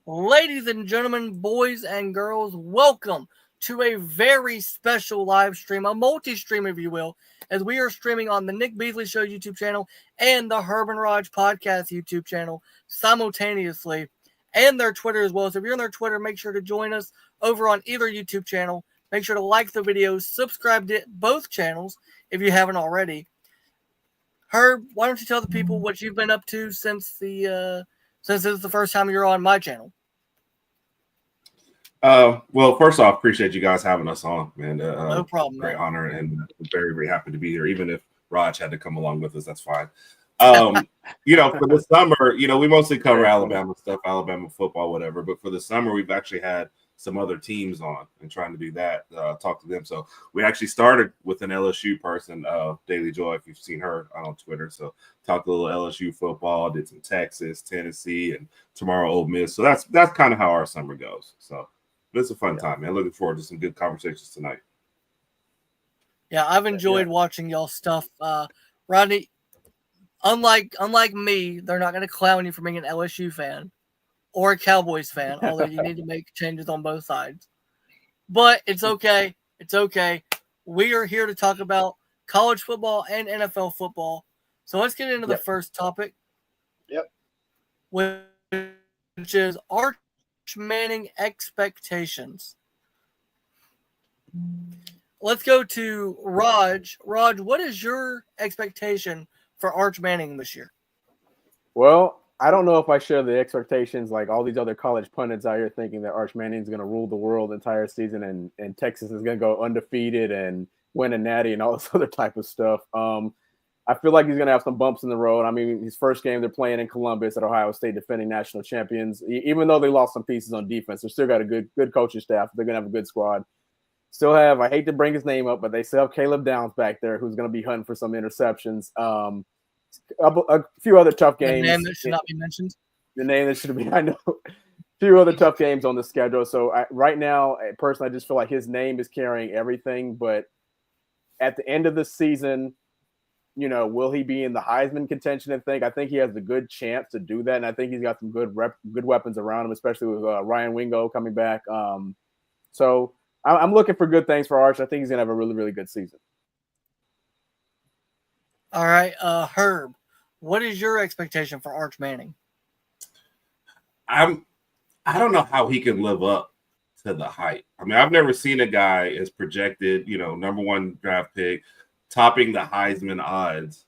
Ladies and gentlemen, boys and girls, welcome to a very special live stream, a multi-stream, if you will, as we are streaming on the Nick Beasley Show YouTube channel and the Herb and Raj Podcast YouTube channel simultaneously, and their Twitter as well. So if you're on their Twitter, make sure to join us over on either YouTube channel. Make sure to like the videos, subscribe to both channels if you haven't already. Herb, why don't you tell the people what you've been up to since this is the first time you're on my channel? Well, first off, appreciate you guys having us on, man. No problem. Great honor, and very, very happy to be here. Even if Raj had to come along with us, that's fine. For the summer, we mostly cover Alabama stuff, Alabama football, whatever. But for the summer, we've actually had some other teams on and trying to do that, talk to them. So we actually started with an LSU person, Daily Joy, if you've seen her on Twitter. So talked a little LSU football, did some Texas, Tennessee, and tomorrow Ole Miss. So that's kind of how our summer goes. So it's a fun time, man. Looking forward to some good conversations tonight. Yeah, I've enjoyed watching y'all stuff. Rodney, unlike me, they're not going to clown you for being an LSU fan or a Cowboys fan, although you need to make changes on both sides. But it's okay. It's okay. We are here to talk about college football and NFL football. So let's get into the first topic. Yep. Which is Arch Manning expectations. Let's go to Raj. Raj, what is your expectation for Arch Manning this year? Well, I don't know if I share the expectations like all these other college pundits out here thinking that Arch Manning is going to rule the world the entire season and Texas is going to go undefeated and win a natty and all this other type of stuff. I feel like he's going to have some bumps in the road. I mean, his first game they're playing in Columbus at Ohio State, defending national champions. Even though they lost some pieces on defense, they've still got a good coaching staff. They're going to have a good squad. Still have, I hate to bring his name up, but they still have Caleb Downs back there who's going to be hunting for some interceptions. A few other tough games. The name that should not be mentioned. The name that should be, I know. A few other tough games on the schedule. So right now, personally, I just feel like his name is carrying everything. But at the end of the season, will he be in the Heisman contention and think? I think he has a good chance to do that. And I think he's got some good weapons around him, especially with Ryan Wingo coming back. So I'm looking for good things for Arch. I think he's going to have a really, really good season. All right. Herb, what is your expectation for Arch Manning? I don't know how he can live up to the hype. I mean, I've never seen a guy as projected, number one draft pick, topping the Heisman odds.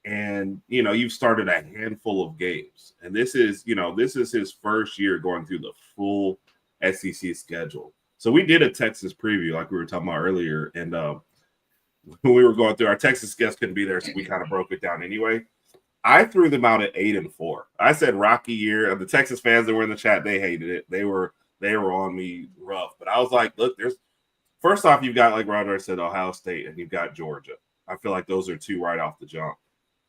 And, you've started a handful of games. And this is his first year going through the full SEC schedule. So we did a Texas preview like we were talking about earlier. And when we were going through, our Texas guest couldn't be there, so we kind of broke it down anyway. I threw them out at 8-4. I said rocky year. The Texas fans that were in the chat, they hated it. They were on me rough. But I was like, look, first off, you've got, like Roger said, Ohio State, and you've got Georgia. I feel like those are two right off the jump.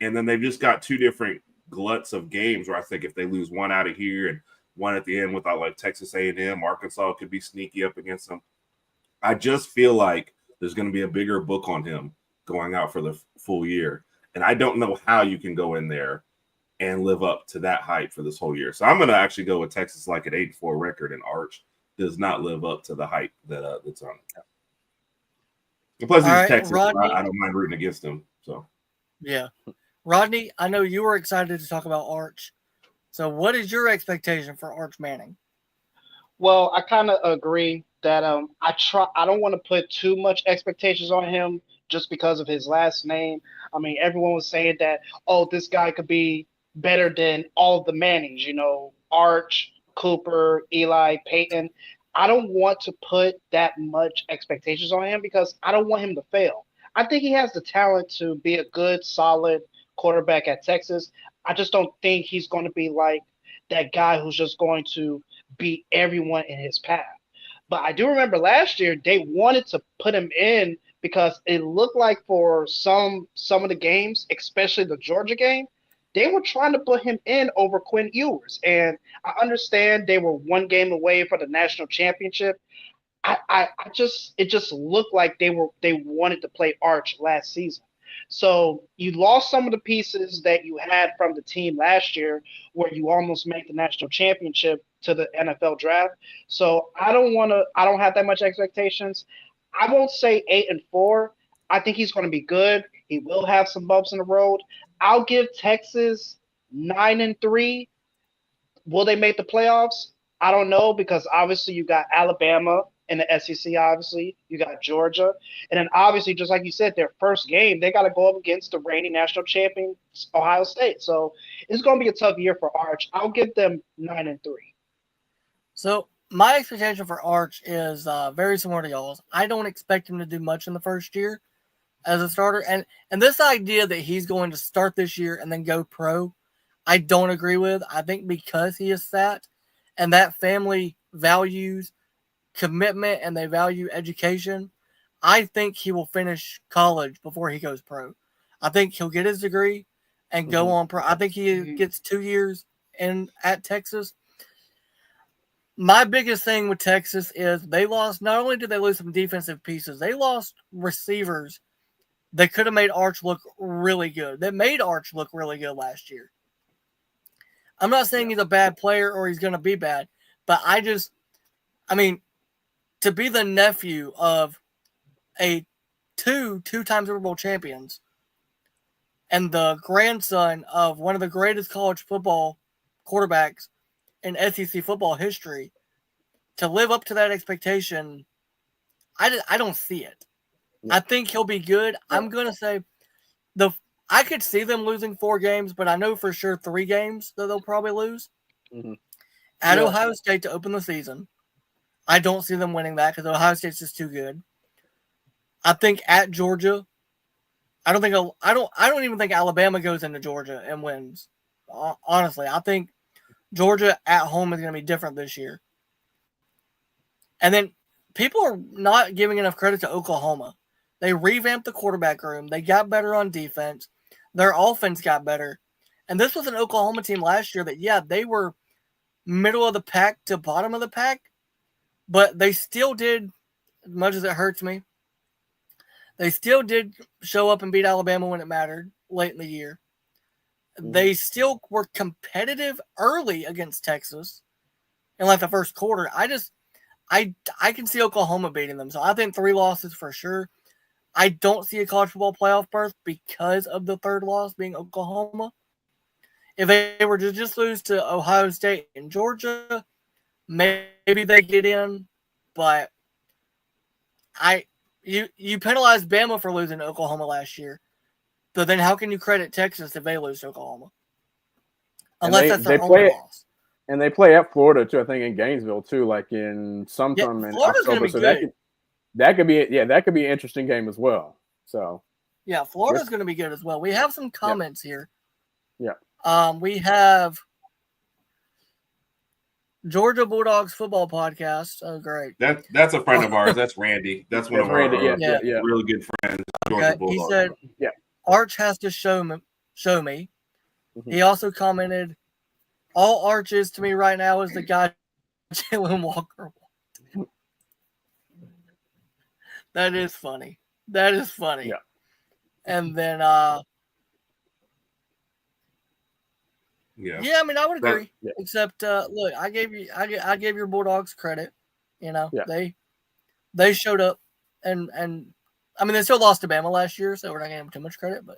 And then they've just got two different gluts of games where I think if they lose one out of here and one at the end without like Texas A&M, Arkansas could be sneaky up against them. I just feel like there's going to be a bigger book on him going out for the full year. And I don't know how you can go in there and live up to that hype for this whole year. So I'm going to actually go with Texas like an 8-4 record, and Arch does not live up to the hype that's on it. And plus, he's Texas. Rodney, I don't mind rooting against him. So, yeah. Rodney, I know you were excited to talk about Arch. So what is your expectation for Arch Manning? Well, I kind of agree that I don't want to put too much expectations on him just because of his last name. I mean, everyone was saying that, this guy could be better than all of the Mannings, Arch, Cooper, Eli, Peyton. I don't want to put that much expectations on him because I don't want him to fail. I think he has the talent to be a good, solid quarterback at Texas. I just don't think he's going to be like that guy who's just going to beat everyone in his path. But I do remember last year they wanted to put him in because it looked like for some of the games, especially the Georgia game, they were trying to put him in over Quinn Ewers. And I understand they were one game away for the national championship. It just looked like they wanted to play Arch last season. So you lost some of the pieces that you had from the team last year, where you almost made the national championship to the NFL draft. So I don't have that much expectations. I won't say 8-4. I think he's going to be good. He will have some bumps in the road. I'll give Texas 9-3. Will they make the playoffs? I don't know, because obviously you got Alabama in the SEC. Obviously you got Georgia, and then obviously, just like you said, their first game they got to go up against the reigning national champion Ohio State. So it's going to be a tough year for Arch. I'll give them 9-3. So my expectation for Arch is very similar to y'all's. I don't expect him to do much in the first year as a starter, and this idea that he's going to start this year and then go pro, I don't agree with. I think because he is sat and that family values commitment and they value education, I think he will finish college before he goes pro. I think he'll get his degree and go on pro. I think he gets 2 years at Texas. My biggest thing with Texas is they lost, not only did they lose some defensive pieces, they lost receivers that could have made Arch look really good. That made Arch look really good last year. I'm not saying he's a bad player or he's going to be bad, but to be the nephew of two-time Super Bowl champions and the grandson of one of the greatest college football quarterbacks in SEC football history, to live up to that expectation, I don't see it. I think he'll be good. I'm going to say I could see them losing 4 games, but I know for sure 3 games that they'll probably lose. At Ohio State to open the season. I don't see them winning that because Ohio State's just too good. I think at Georgia, I don't even think Alabama goes into Georgia and wins. Honestly, I think Georgia at home is going to be different this year. And then people are not giving enough credit to Oklahoma. They revamped the quarterback room. They got better on defense. Their offense got better. And this was an Oklahoma team last year that, they were middle of the pack to bottom of the pack, but they still did, as much as it hurts me, they still did show up and beat Alabama when it mattered late in the year. They still were competitive early against Texas in like the first quarter. I can see Oklahoma beating them. So I think 3 losses for sure. I don't see a college football playoff berth because of the third loss being Oklahoma. If they were to just lose to Ohio State and Georgia, maybe they get in. But you penalized Bama for losing to Oklahoma last year. But then how can you credit Texas if they lose to Oklahoma? Unless that's their only loss. And they play at Florida too, I think, in Gainesville too, like in sometime in Florida's October. So that could be an interesting game as well. So Florida's going to be good as well. We have some comments here. Yeah. We have Georgia Bulldogs football podcast. Oh, great. That's a friend of ours. That's Randy. That's one of our really good friends. Georgia Bulldogs. He said, Arch has to show me. Mm-hmm. He also commented, all Arch is to me right now is the guy Jalen Walker. That is funny. Yeah. And then I would agree. Except look, I gave your Bulldogs credit. They showed up and they still lost to Bama last year, so we're not giving them too much credit, but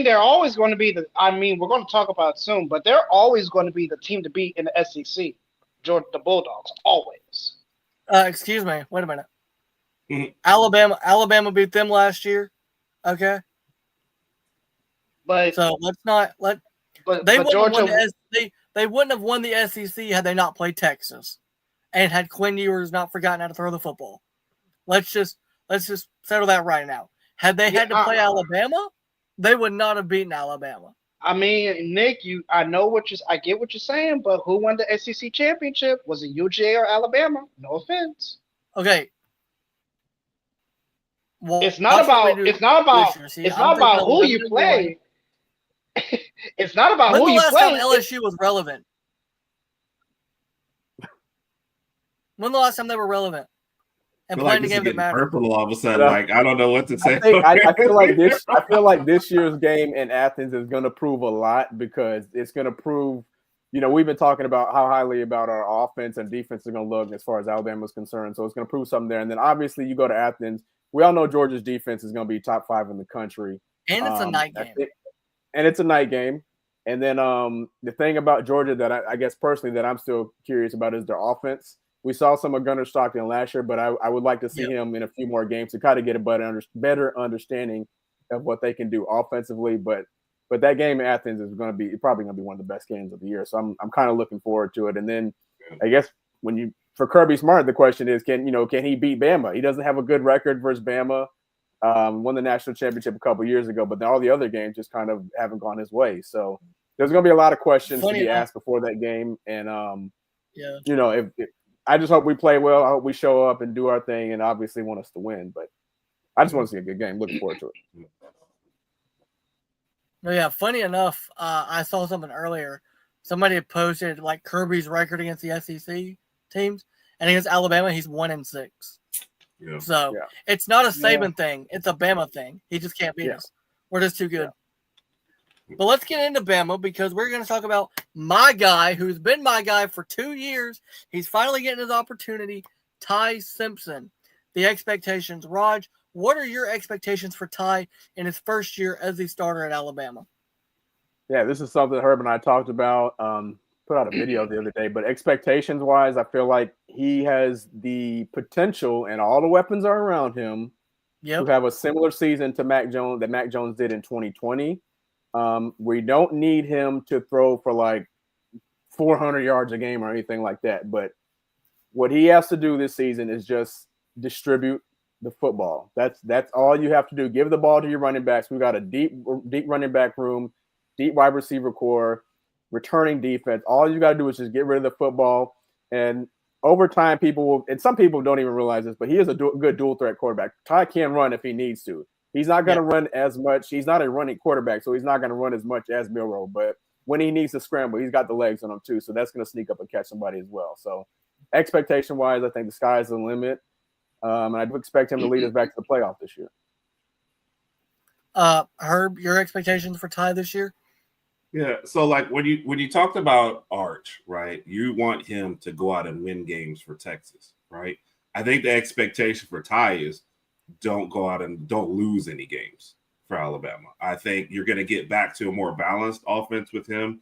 they're always going to be we're going to talk about it soon, but they're always going to be the team to beat in the SEC. Georgia, the Bulldogs, always. Excuse me. Wait a minute. Alabama beat them last year. Okay. But so let's not let. But they wouldn't have won the SEC had they not played Texas, and had Quinn Ewers not forgotten how to throw the football. Let's just settle that right now. Had they had to play Alabama, they would not have beaten Alabama. Nick, I get what you're saying, but who won the SEC championship? Was it UGA or Alabama? No offense. Okay. Well, it's not about who you play. It's not about who you play. When the last time LSU was relevant? When the last time they were relevant and feel like playing the this is game that getting matters. personal all of a sudden. Like, I don't know what to say. I feel like this. I feel like this year's game in Athens is going to prove a lot because it's going to prove. We've been talking about how highly about our offense and defense is going to look as far as Alabama's concerned. So it's going to prove something there. And then obviously you go to Athens. We all know Georgia's defense is going to be top 5 in the country. And it's a night game. And it's a night game. And then the thing about Georgia that I guess personally that I'm still curious about is their offense. We saw some of Gunnar Stockton last year, but I would like to see him in a few more games to kind of get a better understanding of what they can do offensively. But that game in Athens is probably going to be one of the best games of the year. So I'm kind of looking forward to it. And then I guess for Kirby Smart, the question is, can he beat Bama? He doesn't have a good record versus Bama. Won the national championship a couple years ago, but all the other games just kind of haven't gone his way. So there's going to be a lot of questions to be asked before that game. And if I just hope we play well. I hope we show up and do our thing, and obviously want us to win. But I just want to see a good game. Looking forward to it. Yeah, funny enough, I saw something earlier. Somebody had posted like Kirby's record against the SEC teams, and against Alabama, he's 1-6. Yeah. So it's not a Saban thing; it's a Bama thing. He just can't beat us. We're just too good. Yeah. But let's get into Bama because we're going to talk about my guy, who's been my guy for 2 years. He's finally getting his opportunity. Ty Simpson. The expectations, Raj. What are your expectations for Ty in his first year as the starter at Alabama? Yeah, this is something Herb and I talked about, put out a video the other day. But expectations-wise, I feel like he has the potential, and all the weapons are around him, to have a similar season to Mac Jones did in 2020. We don't need him to throw for like 400 yards a game or anything like that. But what he has to do this season is just distribute the football. That's all you have to do. Give the ball to your running backs. We've got a deep running back room, deep wide receiver core, returning defense. All you got to do is just get rid of the football. And over time, some people don't even realize this, but he is a good dual threat quarterback. Ty can run if he needs to. He's not going to run as much. He's not a running quarterback, so he's not going to run as much as Milroe. But when he needs to scramble, he's got the legs on him too. So that's going to sneak up and catch somebody as well. So expectation-wise, I think the sky's the limit. And I do expect him to lead us back to the playoff this year. Herb, your expectations for Ty this year? Yeah, so like when you talked about Arch, right? You want him to go out and win games for Texas, right? I think the expectation for Ty is don't go out and don't lose any games for Alabama. I think you're going to get back to a more balanced offense with him.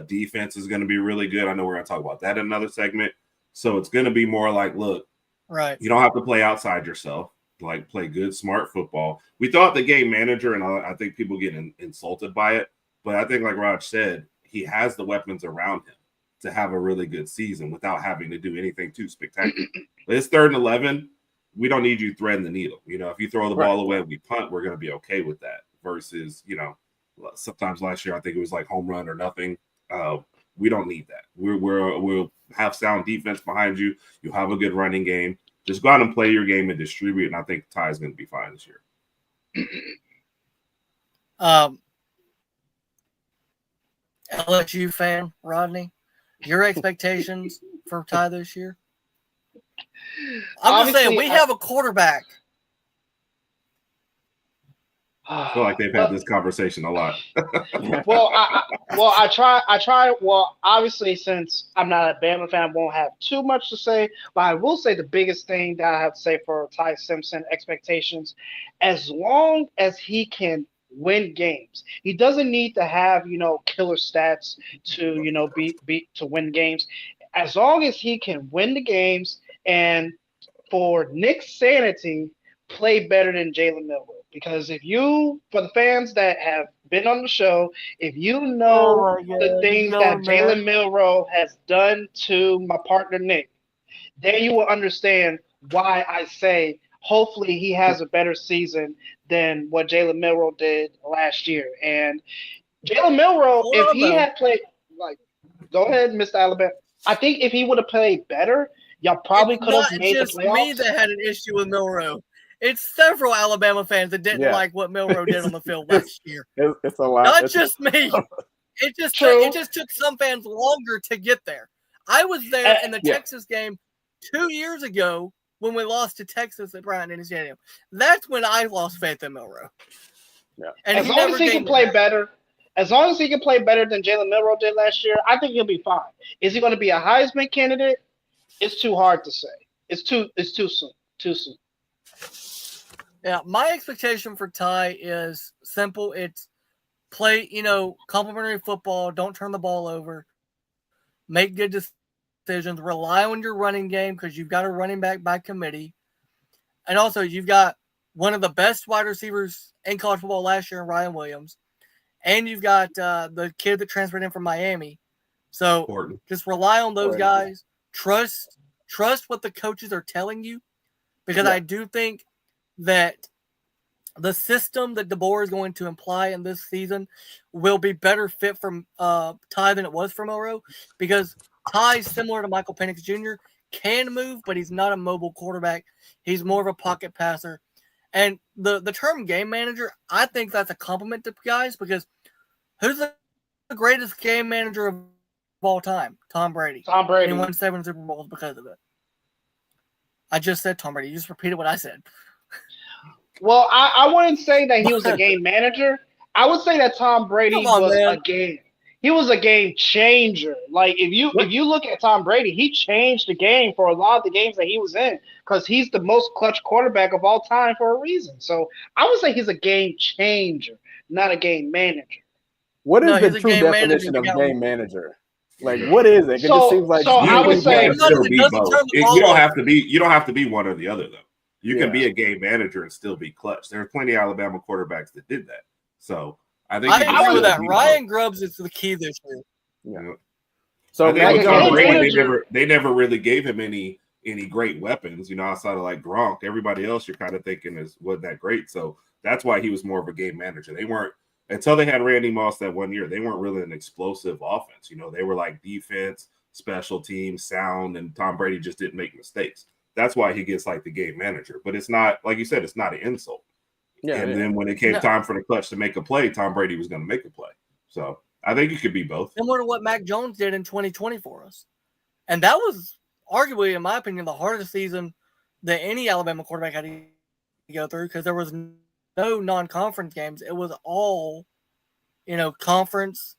Defense is going to be really good. I know we're going to talk about that in another segment. So it's going to be more like, look, right, you don't have to play outside yourself. Like, play good, smart football. We thought the game manager, and I think people get insulted by it, but I think, like Raj said, he has the weapons around him to have a really good season without having to do anything too spectacular. But it's 3rd and 11. We don't need you threading the needle. If you throw the ball away and we punt, we're going to be okay with that. Versus, sometimes last year I think it was like home run or nothing. We don't need that. We'll have sound defense behind you. You'll have a good running game. Just go out and play your game and distribute, and I think Ty's going to be fine this year. LSU fan, Rodney, your expectations for Ty this year? I'm just saying, we have a quarterback. I feel like they've had this conversation a lot. I try. Well, obviously, since I'm not a Bama fan, I won't have too much to say. But I will say the biggest thing that I have to say for Ty Simpson expectations, as long as he can win games, he doesn't need to have killer stats to to win games. As long as he can win the games, and for Nick's sanity, play better than Jalen Milroe. Because for the fans that have been on the show, if you know the things that Jalen Milroe has done to my partner Nick, then you will understand why I say hopefully he has a better season than what Jalen Milroe did last year. And Jalen Milroe, if he had played, go ahead, Mr. Alabama. I think if he would have played better, y'all probably could have made the playoffs. It's not just me that had an issue with Milroe. It's several Alabama fans that didn't like what Milroe did on the field last year. It's a lot. Not just me. It just took some fans longer to get there. I was there in the Texas game 2 years ago when we lost to Texas at Bryant Denny Stadium. That's when I lost faith in Milroe. Yeah. And As long as he can play better, as long as he can play better than Jalen Milroe did last year, I think he'll be fine. Is he going to be a Heisman candidate? It's too hard to say. It's too soon. Too soon. Yeah, my expectation for Ty is simple. It's play, complimentary football. Don't turn the ball over. Make good decisions. Rely on your running game because you've got a running back by committee. And also, you've got one of the best wide receivers in college football last year in Ryan Williams. And you've got the kid that transferred in from Miami. So just rely on those guys. Trust what the coaches are telling you. Because I do think that the system that DeBoer is going to imply in this season will be better fit for Ty than it was for Milroe, because Ty, similar to Michael Penix Jr., can move, but he's not a mobile quarterback. He's more of a pocket passer. And the term game manager, I think that's a compliment to guys, because who's the greatest game manager of all time? Tom Brady. Tom Brady. And he won 7 Super Bowls because of it. I just said Tom Brady. You just repeated what I said. Well, I wouldn't say that he was a game manager. I would say that Tom Brady was a game. He was a game changer. Like if you look at Tom Brady, he changed the game for a lot of the games that he was in, because he's the most clutch quarterback of all time for a reason. So I would say he's a game changer, not a game manager. What is the true definition of game manager? Like, what is it? It just seems like I would say you don't have to be. You don't have to be one or the other, though. You can be a game manager and still be clutch. There are plenty of Alabama quarterbacks that did that. So I think I agree with that. Ryan Grubbs is the key this year. Yeah. So I think with Tom Brady, they never really gave him any great weapons, outside of like Gronk. Everybody else you're kind of thinking wasn't that great. So that's why he was more of a game manager. They weren't, until they had Randy Moss that one year, they weren't really an explosive offense. They were like defense, special teams, sound, and Tom Brady just didn't make mistakes. That's why he gets like the game manager. But it's not, like you said, it's not an insult. Then when it came time for the clutch to make a play, Tom Brady was going to make a play. So I think you could be both. Similar to what Mac Jones did in 2020 for us. And that was arguably, in my opinion, the hardest season that any Alabama quarterback had to go through, because there was no non-conference games. It was all, conference,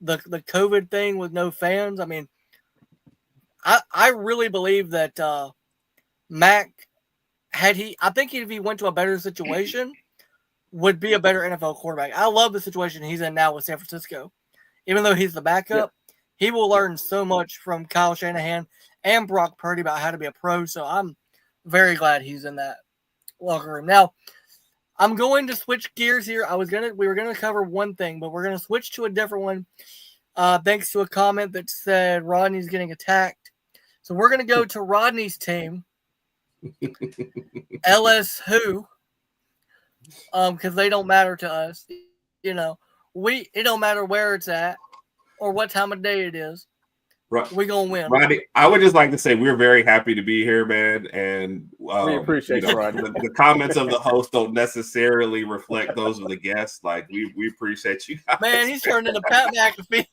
the COVID thing with no fans. I mean, I really believe that Mac, I think if he went to a better situation, would be a better NFL quarterback. I love the situation he's in now with San Francisco. Even though he's the backup, he will learn so much from Kyle Shanahan and Brock Purdy about how to be a pro. So I'm very glad he's in that locker room. Now, I'm going to switch gears here. We were gonna cover one thing, but we're gonna switch to a different one. Thanks to a comment that said Rodney's getting attacked. So we're gonna go to Rodney's team. LS who, because they don't matter to us. It don't matter where it's at or what time of day it is. Right. We're gonna win. Rodney, I would just like to say we're very happy to be here, man. And we appreciate you, Rodney. The comments of the host don't necessarily reflect those of the guests. Like we appreciate you guys. Man, he's turned into Pat McAfee.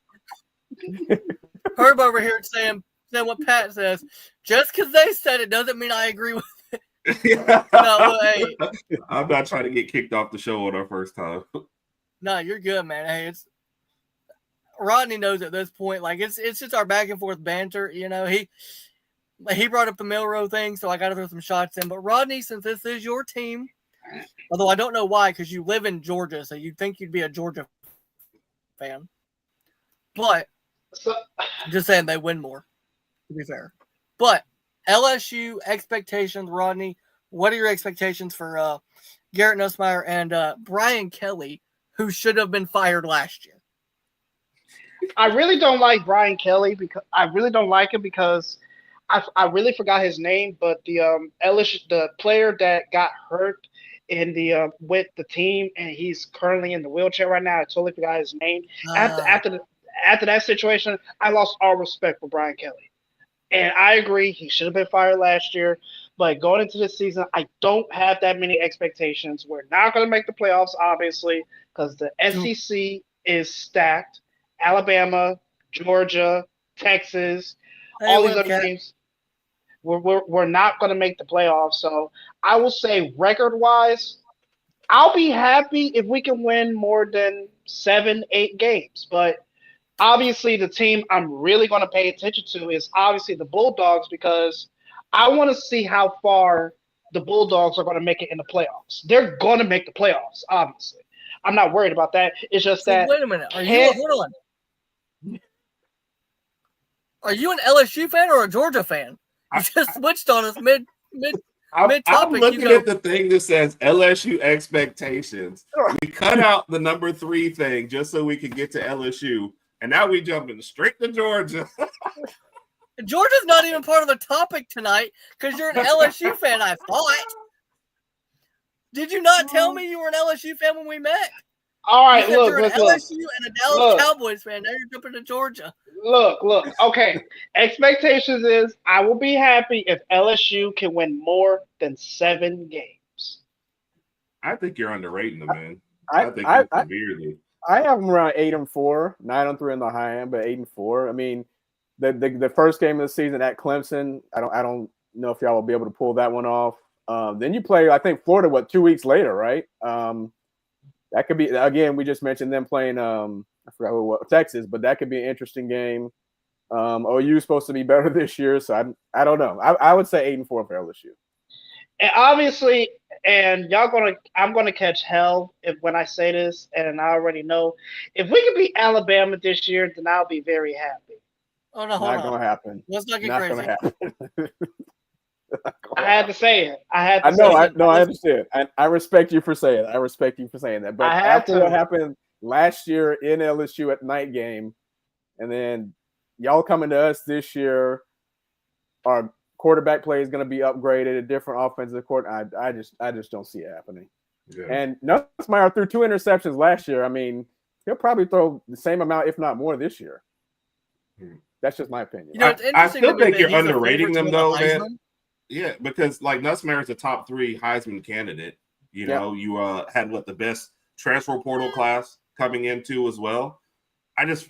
Herb over here saying what Pat says. Just because they said it doesn't mean I agree with it. No, hey. I'm not trying to get kicked off the show on our first time. No, you're good, man. Hey, it's Rodney knows at this point. Like it's just our back and forth banter. He brought up the Milroe thing, so I got to throw some shots in. But Rodney, since this is your team, although I don't know why, because you live in Georgia, so you'd think you'd be a Georgia fan. But I'm just saying they win more, to be fair. But LSU expectations, Rodney. What are your expectations for Garrett Nussmeier and Brian Kelly, who should have been fired last year? I really don't like Brian Kelly because I really forgot his name, but the LSU, the player that got hurt in the with the team, and he's currently in the wheelchair right now. I totally forgot his name. After that situation, I lost all respect for Brian Kelly, and I agree he should have been fired last year. But going into this season, I don't have that many expectations. We're not going to make the playoffs, obviously, because the SEC is stacked. Alabama, Georgia, Texas, all these other teams. We're not going to make the playoffs. So I will say, record-wise, I'll be happy if we can win more than 7, 8 games. But obviously, the team I'm really going to pay attention to is obviously the Bulldogs because I want to see how far the Bulldogs are going to make it in the playoffs. They're going to make the playoffs, obviously. I'm not worried about that. It's just So that. wait a minute. Hold on. Are you an LSU fan or a Georgia fan? You just switched on us mid I'm topic. looking at the thing that says LSU expectations. We cut out the number 3 thing just so we could get to LSU, and now we jumping straight to Georgia. Georgia's not even part of the topic tonight because you're an LSU fan, I thought. Did you not tell me you were an LSU fan when we met? All right, you said look, you're an LSU and a Dallas Cowboys fan. Now you're jumping to Georgia. Look. Okay, expectations is I will be happy if LSU can win more than 7 games. I think you're underrating them, man. I think you're severely. I have them around 8-4, 9-3 on the high end, but 8-4. I mean, the first game of the season at Clemson, I don't know if y'all will be able to pull that one off. Then you play, I think, Florida, 2 weeks later, right? That could be, again, we just mentioned them playing, I forgot what Texas, but that could be an interesting game. OU's supposed to be better this year, so I don't know. I would say 8-4 for LSU. And obviously, I'm gonna catch hell when I say this, and I already know. If we can beat Alabama this year, then I'll be very happy. Oh no, hold on. Not gonna happen. Let's not get not crazy. Gonna happen. I had to say it. I understand. I respect you for saying it. I respect you for saying that. But after what happened last year in LSU at night game, and then y'all coming to us this year, our quarterback play is going to be upgraded, a different offensive coordinator. I just don't see it happening. Yeah. And Nussmeier threw 2 interceptions last year. I mean, he'll probably throw the same amount, if not more, this year. That's just my opinion. You know, I still think you're underrating them, though, man. Yeah, because like Nussmeier is a top 3 Heisman candidate. You know, you had the best transfer portal class coming into as well. 10-2,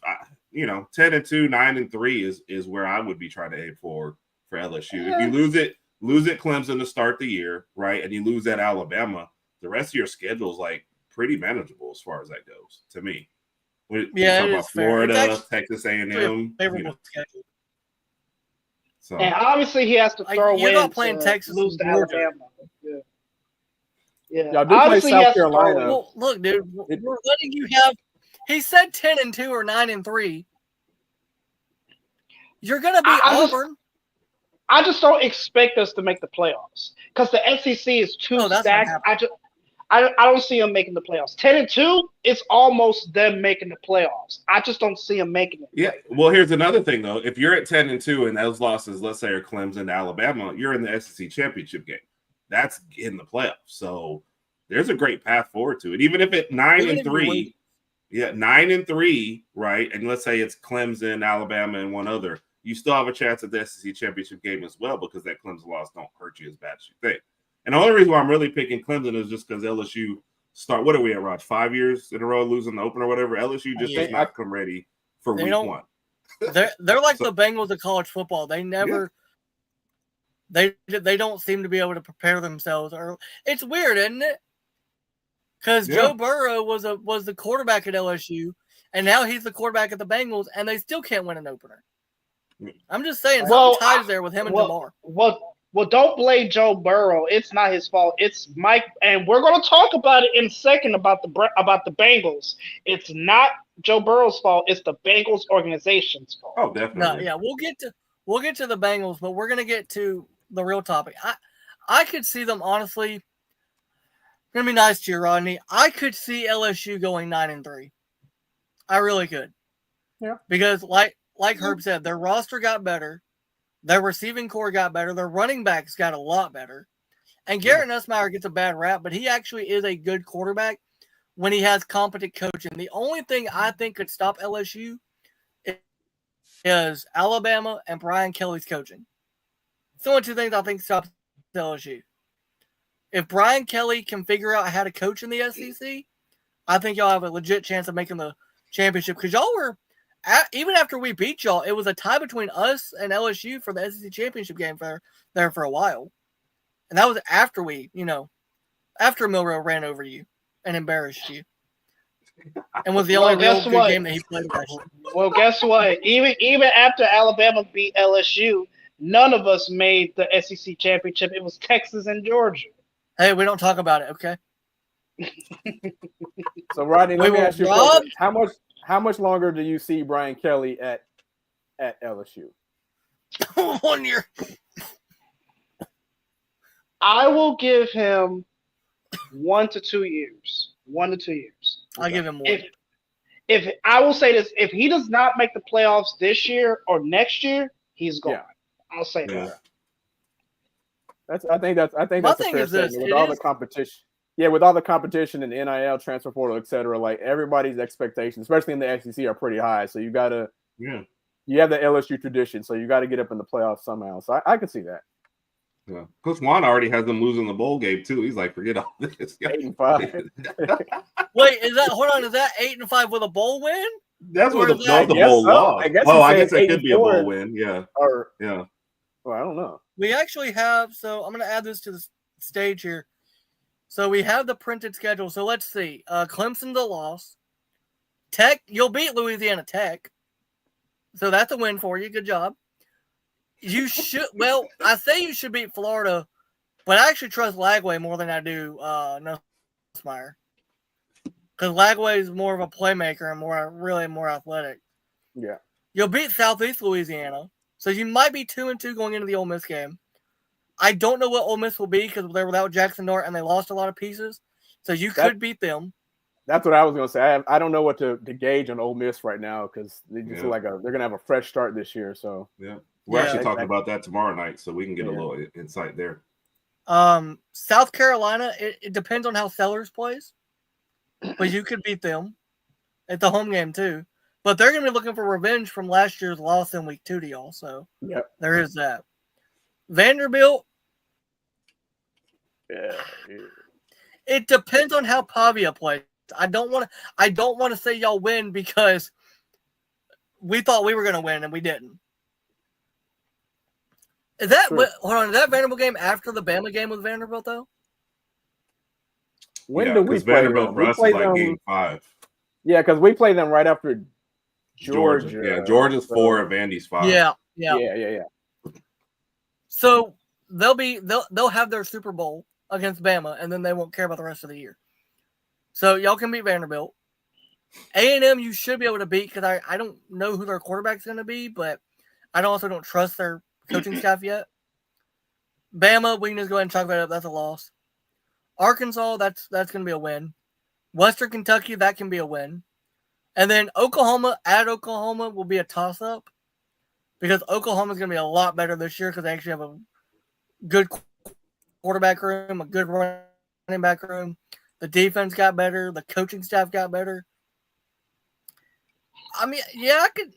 9-3 is where I would be trying to aim for LSU. If you lose at Clemson to start the year, right, and you lose at Alabama, the rest of your schedule is like pretty manageable as far as that goes to me. We talk about Florida, Texas A&M, favorable schedule. So, and obviously he has to throw you're not playing Texas, lose to Alabama. Yeah. Y'all do play South Carolina. Well, look, dude, we're letting you have. He said 10-2 or 9-3. You're gonna be Auburn. I just don't expect us to make the playoffs because the SEC is too stacked. I don't see them making the playoffs. 10-2, it's almost them making the playoffs. I just don't see them making it. Yeah. Well, here's another thing though. If you're at 10-2 and those losses, let's say, are Clemson, Alabama, you're in the SEC championship game. That's in the playoffs. So there's a great path forward to it. Even if it's 9-3, 9-3, right? And let's say it's Clemson, Alabama, and one other. You still have a chance at the SEC championship game as well because that Clemson loss don't hurt you as bad as you think. And the only reason why I'm really picking Clemson is just because LSU what are we at, Rod? 5 years in a row losing the opener or whatever? LSU just does not come ready for week 1. They're like the Bengals of college football. They never they don't seem to be able to prepare themselves. It's weird, isn't it? Because Joe Burrow was the quarterback at LSU, and now he's the quarterback at the Bengals, and they still can't win an opener. I'm just saying, something ties there with him and Jamar. Well, don't blame Joe Burrow. It's not his fault. It's Mike, and we're going to talk about it in a second about the Bengals. It's not Joe Burrow's fault. It's the Bengals organization's fault. Oh, definitely. No, yeah, we'll get to the Bengals, but we're going to get to the real topic. I could see them honestly. Gonna be nice to you, Rodney. I could see LSU going 9-3. I really could. Yeah. Because like Herb said, their roster got better. Their receiving core got better. Their running backs got a lot better. And Garrett Nussmeier gets a bad rap, but he actually is a good quarterback when he has competent coaching. The only thing I think could stop LSU is Alabama and Brian Kelly's coaching. It's the only 2 things I think stop LSU. If Brian Kelly can figure out how to coach in the SEC, I think y'all have a legit chance of making the championship. Because y'all were, even after we beat y'all, it was a tie between us and LSU for the SEC championship game there for a while. And that was after after Milroe ran over you and embarrassed you. And was the only real good game that he played last year. Well, guess what? Even after Alabama beat LSU, none of us made the SEC championship. It was Texas and Georgia. Hey, we don't talk about it, okay? So, Rodney, let me ask you a question. How much longer do you see Brian Kelly at LSU? 1 year. I will give him 1 to 2 years. 1 to 2 years. I'll give him more. If I will say this, if he does not make the playoffs this year or next year, he's gone. Yeah. I'll say that. I think that's a fair statement with all the competition. Yeah, with all the competition and NIL, transfer portal, et cetera, like everybody's expectations, especially in the SEC, are pretty high. So you gotta, you have the LSU tradition, so you got to get up in the playoffs somehow. So I can see that. Yeah, Coach Juan already has them losing the bowl game too. He's like, forget all this. 8-5. Wait, is that 8-5 with a bowl win? That's what the bowl loss. I guess that could be a bowl win. Yeah. Well, I don't know. We actually have. So I'm going to add this to the stage here. So we have the printed schedule. So let's see. Clemson's a loss. Tech, you'll beat Louisiana Tech. So that's a win for you. Good job. You should. Well, I say you should beat Florida, but I actually trust Lagway more than I do Nussmeier. Because Lagway is more of a playmaker and really more athletic. Yeah. You'll beat Southeast Louisiana. So you might be 2-2 going into the Ole Miss game. I don't know what Ole Miss will be because they're without Jackson Dart and they lost a lot of pieces. So you could beat them. That's what I was going to say. I don't know what to gauge on Ole Miss right now because they just feel like they're going to have a fresh start this year. So we're actually talking about that tomorrow night, so we can get a little insight there. South Carolina, it depends on how Sellers plays, but you could beat them at the home game too. But they're going to be looking for revenge from last year's loss in week 2 to y'all. So there is that. Vanderbilt. It depends on how Pavia plays. I don't want to say y'all win because we thought we were going to win and we didn't. Is that hold on? Is that Vanderbilt game after the Bama game with Vanderbilt though? When do we play Vanderbilt them? For us is like game 5. Yeah, because we play them right after Georgia. Yeah, Georgia's 4 and Vandy's 5. Yeah. So they'll have their Super Bowl against Bama, and then they won't care about the rest of the year. So y'all can beat Vanderbilt. A&M you should be able to beat because I don't know who their quarterback's going to be, but I also don't trust their coaching staff yet. Bama, we can just go ahead and chalk that up. That's a loss. Arkansas, that's going to be a win. Western Kentucky, that can be a win. And then Oklahoma, at Oklahoma, will be a toss-up because Oklahoma's going to be a lot better this year because they actually have a good quarterback room, a good running back room. The defense got better. The coaching staff got better. I mean, I could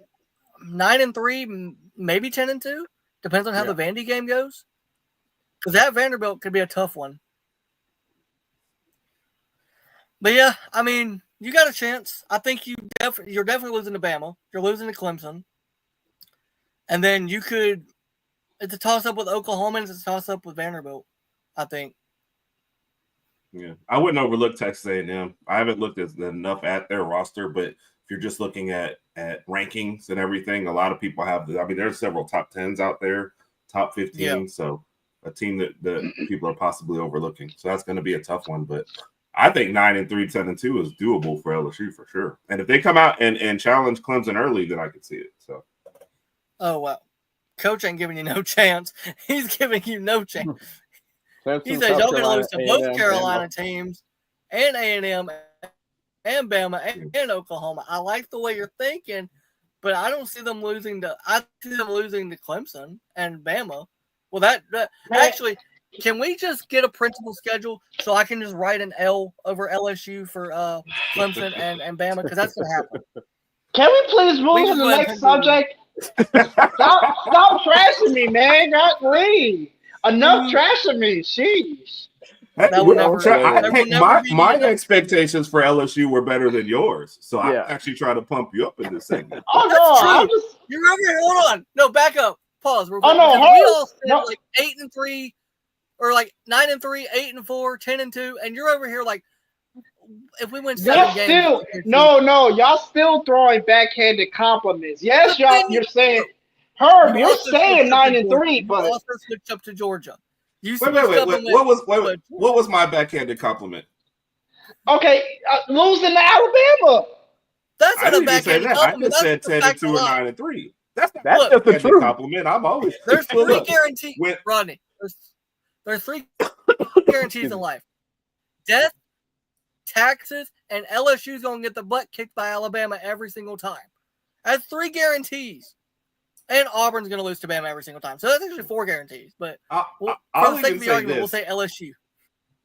9-3, maybe 10-2. Depends on how the Vandy game goes. Because that Vanderbilt could be a tough one. But yeah, I mean, you got a chance. I think you're definitely losing to Bama. You're losing to Clemson. And then you could – it's a toss-up with Oklahoma and it's a toss-up with Vanderbilt, I think. Yeah, I wouldn't overlook Texas A&M. I haven't looked enough at their roster, but if you're just looking at rankings and everything, a lot of people have – I mean, there's several top 10s out there, top 15. So a team that people are possibly overlooking. So that's going to be a tough one. But I think 9-3, 10-2 is doable for LSU for sure. And if they come out and challenge Clemson early, then I could see it. So. Oh, well. Coach ain't giving you no chance. He's giving you no chance. He says y'all going to lose to both Carolina teams and A&M and Bama and Oklahoma. I like the way you're thinking, but I don't see them losing to – I see them losing to Clemson and Bama. Well, that actually – can we just get a principal schedule so I can just write an L over LSU for Clemson and Bama? Because that's going to happen. Can we please move to the next subject? Stop trashing me, man. God, please. Enough trashing me. Sheesh. Hey, That will never. my expectations for LSU were better than yours, so I'm actually trying to pump you up in this segment. Oh no, You're over here. Hold on. No, back up. Pause. We all said like 8-3, or like 9-3, 8-4, 10-2, and you're over here like, if we win 7 games. Y'all still throwing backhanded compliments. Yes, you're saying, Herb, you're saying 9-3, but you also switched up to Georgia. Wait. What was my backhanded compliment? Okay, losing to Alabama. That's not a backhanded compliment. I just said 10-2 or 9-3. That's just the truth. Compliment. I'm always. There's 3 guarantees, Rodney. There's 3 guarantees in life: death, taxes, and LSU's gonna get the butt kicked by Alabama every single time. That's 3 guarantees. And Auburn's going to lose to Bama every single time. So that's actually 4 guarantees. But for the sake of the argument, we'll say LSU.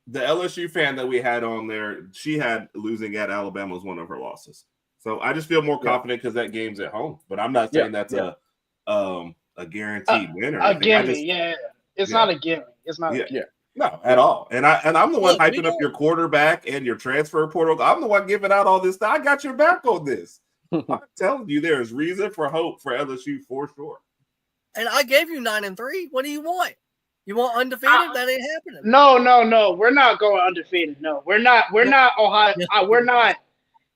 The LSU fan that we had on there, she had losing at Alabama as one of her losses. So I just feel more confident because that game's at home. But I'm not saying that's a guaranteed winner. A gimme, It's not a gimme. It's not a gimme. No, at all. And I'm the one hyping up your quarterback and your transfer portal. I'm the one giving out all this stuff. I got your back on this. I'm telling you, there is reason for hope for LSU for sure. And I gave you 9-3. What do you want? You want undefeated? That ain't happening. No. We're not going undefeated. No, we're not Ohio. We're not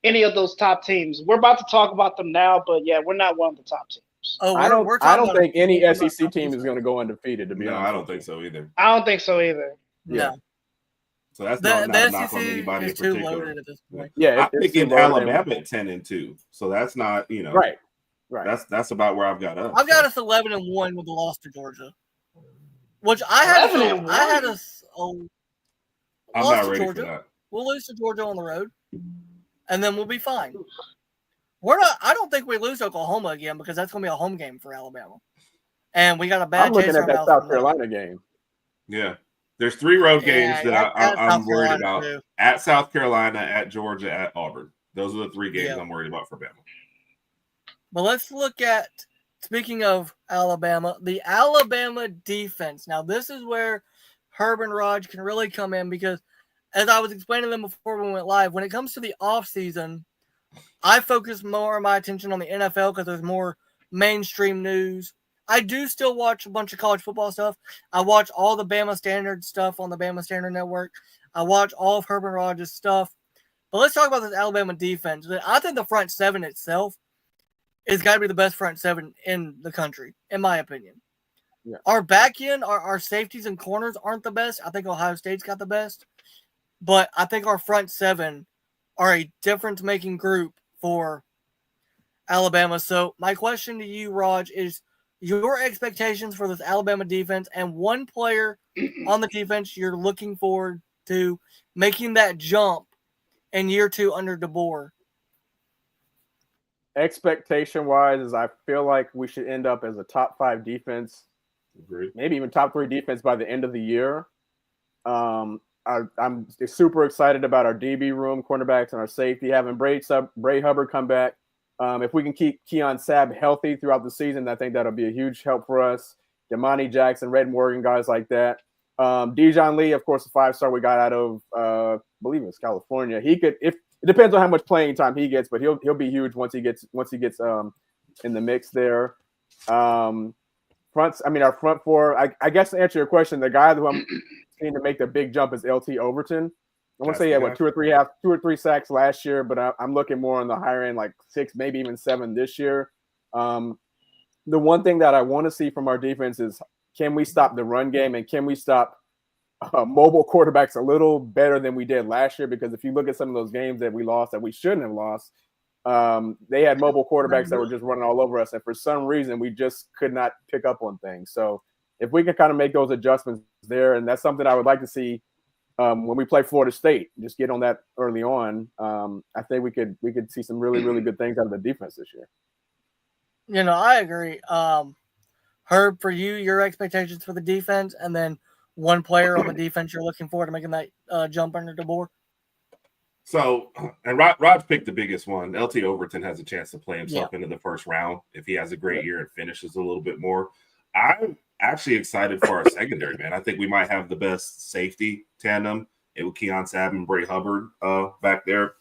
any of those top teams. We're about to talk about them now, but we're not one of the top teams. Oh, I don't think any SEC team is going to go undefeated. To be honest, I don't think so either. I don't think so either. No. So that's not a knock on anybody in particular. Too loaded at this point. I'm thinking Alabama at 10-2. So that's not, right. That's about where I've got us. I've got us 11-1 with the loss to Georgia, which I had us. I'm not ready for that. We'll lose to Georgia on the road, and then we'll be fine. I don't think we lose to Oklahoma again because that's going to be a home game for Alabama, and we got a bad. I'm looking at that South Carolina game. Yeah. There's 3 road games that I'm worried about. Too. At South Carolina, at Georgia, at Auburn. Those are the 3 games I'm worried about for Bama. But let's look at, speaking of Alabama, the Alabama defense. Now, this is where Herb and Raj can really come in because, as I was explaining to them before we went live, when it comes to the offseason, I focus more of my attention on the NFL because there's more mainstream news. I do still watch a bunch of college football stuff. I watch all the Bama Standard stuff on the Bama Standard Network. I watch all of Herb and Raj's stuff. But let's talk about this Alabama defense. I think the front 7 itself is got to be the best front 7 in the country, in my opinion. Yeah. Our back end, our safeties and corners aren't the best. I think Ohio State's got the best. But I think our front 7 are a difference-making group for Alabama. So my question to you, Raj, is your expectations for this Alabama defense and one player on the defense you're looking forward to making that jump in year 2 under DeBoer. Expectation-wise, is I feel like we should end up as a top 5 defense, maybe even top 3 defense by the end of the year. I'm super excited about our DB room, cornerbacks, and our safety. Having Bray Hubbard come back. If we can keep Keon Sabb healthy throughout the season, I think that'll be a huge help for us. Damani Jackson, Red Morgan, guys like that. Dijon Lee, of course, the 5-star we got out of, I believe it's California. He could, if it depends on how much playing time he gets, but he'll be huge once he gets in the mix there. Our front 4. I guess to answer your question, the guy who I'm seeing to make the big jump is LT Overton. I want to say he had 2 or 3 sacks last year, but I'm looking more on the higher end, like 6, maybe even 7 this year. The one thing that I want to see from our defense is, can we stop the run game and can we stop mobile quarterbacks a little better than we did last year? Because if you look at some of those games that we lost that we shouldn't have lost, they had mobile quarterbacks that were just running all over us, and for some reason we just could not pick up on things. So if we can kind of make those adjustments there, and that's something I would like to see. When we play Florida State, just get on that early on. I think we could see some really, really good things out of the defense this year. I agree. Herb, for you, your expectations for the defense, and then one player on the defense you're looking forward to making that jump under DeBoer. So, and Rod picked the biggest one. LT Overton has a chance to play himself into the first round if he has a great year and finishes a little bit more. I'm actually excited for our secondary, man. I think we might have the best safety tandem with Keon Sabb and Bray Hubbard back there.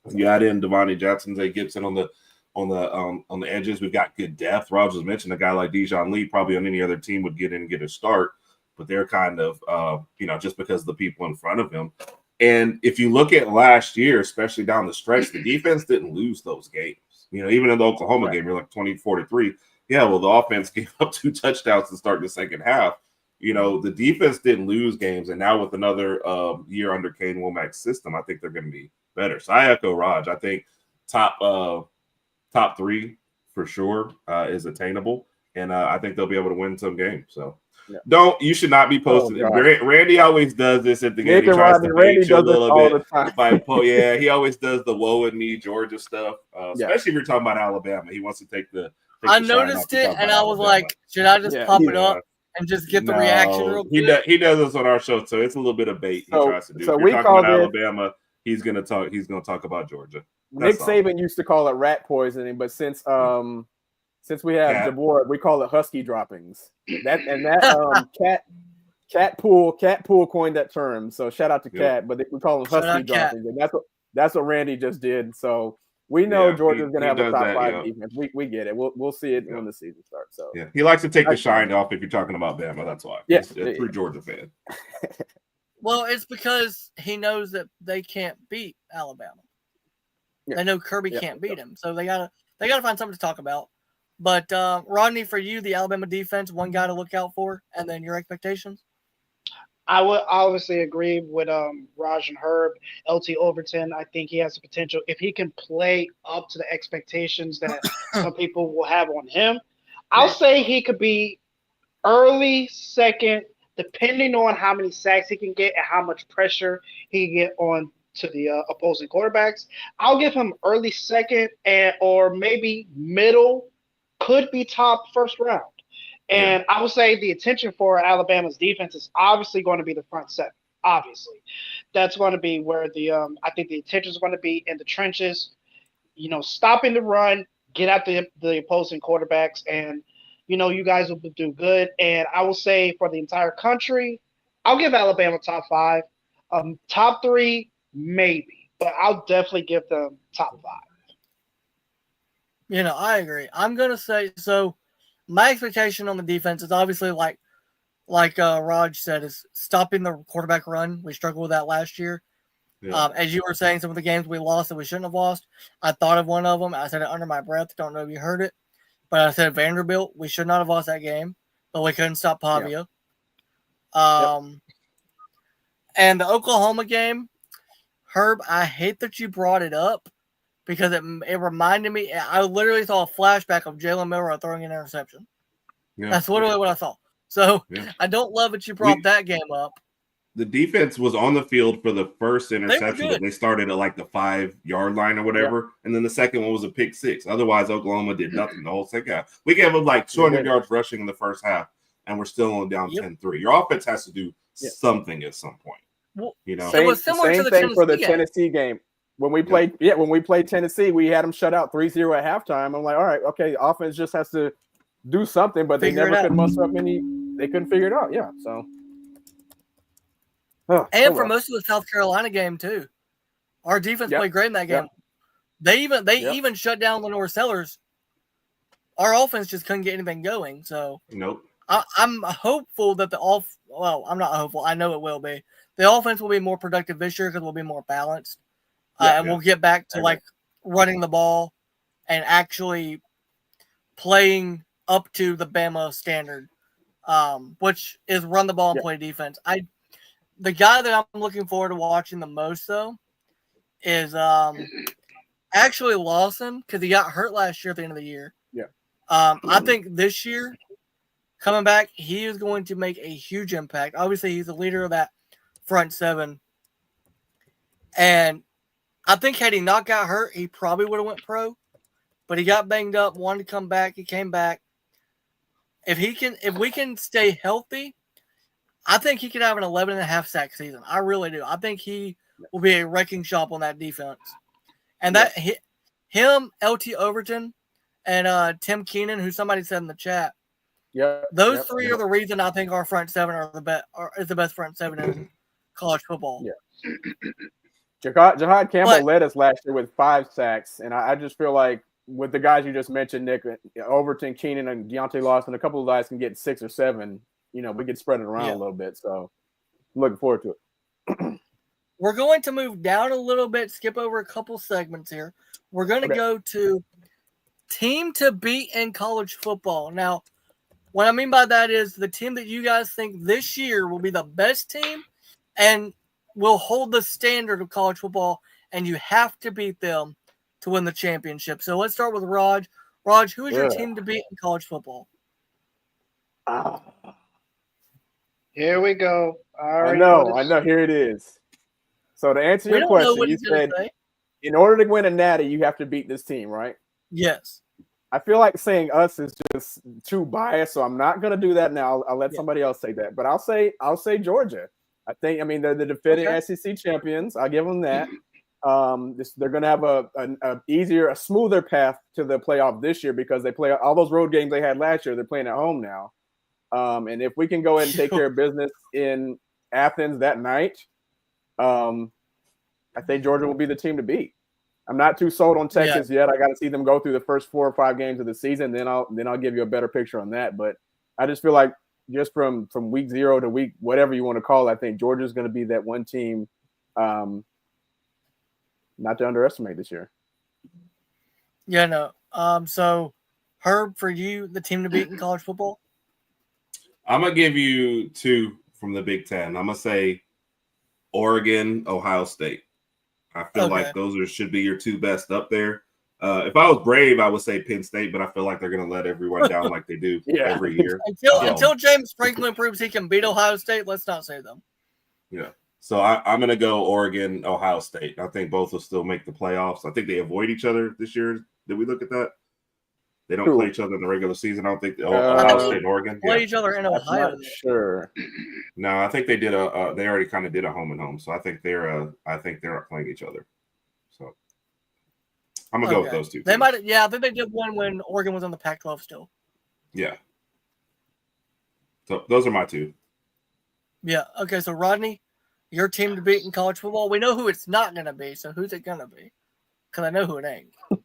You add in Devontae Jackson, Zay Gibson on the edges. We've got good depth. Rob just mentioned a guy like Dijon Lee probably on any other team would get in and get a start, but they're kind of just because of the people in front of him. And if you look at last year, especially down the stretch, the defense didn't lose those games. Even in the Oklahoma game, you're like 24-3. Yeah, well, the offense gave up 2 touchdowns to start the second half. The defense didn't lose games, and now with another year under Kane Womack's system, I think they're going to be better. So I echo Raj. I think top 3 for sure is attainable, and I think they'll be able to win some games. So you should not be posting. Randy always does this at the game. He tries to bait you a little bit. He always does the woe and me Georgia stuff, especially if you're talking about Alabama. He wants to take the. I noticed it, and I was like, should I just pop it up and just get the reaction real quick? He does this on our show, so it's a little bit of bait he tries to do. So if you're talking about Alabama, he's gonna talk about Georgia. Nick Saban used to call it rat poisoning, but since we have DeBoer, we call it husky droppings. Cat Pool coined that term. So shout out to Cat, but we call them husky droppings, and that's what Randy just did. So we know Georgia's going to have a top 5 defense. We get it. We'll see it when the season starts. So he likes to take the shine off if you're talking about Bama. That's why. It's a true Georgia fan. Well, it's because he knows that they can't beat Alabama. Yeah. They know Kirby can't beat him, so they gotta find something to talk about. But Rodney, for you, the Alabama defense, one guy to look out for, and then your expectations. I would obviously agree with Raj and Herb. LT Overton, I think he has the potential. If he can play up to the expectations that some people will have on him, I'll say he could be early second, depending on how many sacks he can get and how much pressure he can get on to the opposing quarterbacks. I'll give him early second or maybe middle, could be top first round. And I would say the attention for Alabama's defense is obviously going to be the front seven. Obviously, that's going to be where I think the attention is going to be in the trenches. Stopping the run, get out the opposing quarterbacks, and you guys will do good. And I will say for the entire country, I'll give Alabama top 5, top 3 maybe, but I'll definitely give them top 5. I agree. I'm gonna say so. My expectation on the defense is obviously like Raj said, is stopping the quarterback run. We struggled with that last year. Yeah. As you were saying, some of the games we lost that we shouldn't have lost. I thought of one of them. I said it under my breath. Don't know if you heard it, but I said Vanderbilt. We should not have lost that game, but we couldn't stop Pavia. And the Oklahoma game, Herb, I hate that you brought it up because it reminded me. I literally saw a flashback of Jalen Milroe throwing an interception. Yeah. That's literally what I saw. So I don't love that you brought that game up. The defense was on the field for the first interception, but they started at like the 5-yard line or whatever. And then the second one was a pick 6. Otherwise, Oklahoma did nothing the whole second half. We gave them like 200 yards rushing in the first half, and we're still only down 10-3. Your offense has to do something at some point. Well, it was similar to the thing for the Tennessee game. When we played Tennessee, we had them shut out 3-0 at halftime. I'm like, all right, okay, offense just has to do something, but they never could muster up any. They couldn't figure it out. Yeah, so. For most of the South Carolina game too, our defense played great in that game. They even shut down Lenore Sellers. Our offense just couldn't get anything going. So I'm hopeful that I'm not hopeful. I know it will be. The offense will be more productive this year because we'll be more balanced. And we'll get back to running the ball and actually playing up to the Bama standard, which is run the ball and play defense. The guy that I'm looking forward to watching the most though is actually Lawson because he got hurt last year at the end of the year. Yeah. I think this year coming back, he is going to make a huge impact. Obviously, he's the leader of that front seven, and I think had he not got hurt, he probably would have went pro, but he got banged up, wanted to come back. He came back. If we can stay healthy, I think he could have an 11.5 sack season. I really do. I think he will be a wrecking shop on that defense. And him, LT Overton, and Tim Keenan, who somebody said in the chat, Those three are the reason I think our front seven are the best. Is the best front seven in college football. Yeah. Jahad Campbell led us last year with 5 sacks, and I just feel like with the guys you just mentioned, Nick, Overton, Keenan, and Deontay Lawson, a couple of guys can get 6 or 7. We could spread it around a little bit. So I'm looking forward to it. We're going to move down a little bit, skip over a couple segments here. We're going to go to team to beat in college football. Now, what I mean by that is the team that you guys think this year will be the best team and will hold the standard of college football, and you have to beat them to win the championship. So let's start with Raj. Raj, who is your team to beat in college football? Here we go. I know. Here it is. So to answer your question, you said in order to win a natty, you have to beat this team, right? Yes. I feel like saying us is just too biased, so I'm not going to do that now. I'll let somebody else say that. But I'll say Georgia. I mean, they're the defending SEC champions. I'll give them that. They're going to have a smoother path to the playoff this year because they play all those road games they had last year. They're playing at home now. And if we can go ahead and take care of business in Athens that night, I think Georgia will be the team to beat. I'm not too sold on Texas yet. I got to see them go through the first 4 or 5 games of the season. Then I'll give you a better picture on that. But I just feel like just from week 0 to week whatever you want to call it, I think Georgia's going to be that one team not to underestimate this year. Yeah, no. So Herb, for you, the team to beat in college football? I'm going to give you 2 from the Big Ten. I'm going to say Oregon, Ohio State. I feel like those should be your 2 best up there. If I was brave, I would say Penn State, but I feel like they're going to let everyone down like they do every year. Until James Franklin proves he can beat Ohio State, let's not say them. Yeah. So I'm going to go Oregon, Ohio State. I think both will still make the playoffs. I think they avoid each other this year. Did we look at that? They don't play each other in the regular season. I don't think Ohio State and Oregon play each other in Ohio. Sure. No, I think they did they already kind of did a home and home. So I think they're playing each other. So I'm gonna go with those 2. They might, I think they did one when Oregon was on the Pac-12 still. Yeah. So those are my 2. Yeah. Okay. So Rodney, your team to beat in college football. We know who it's not gonna be. So who's it gonna be? Because I know who it ain't.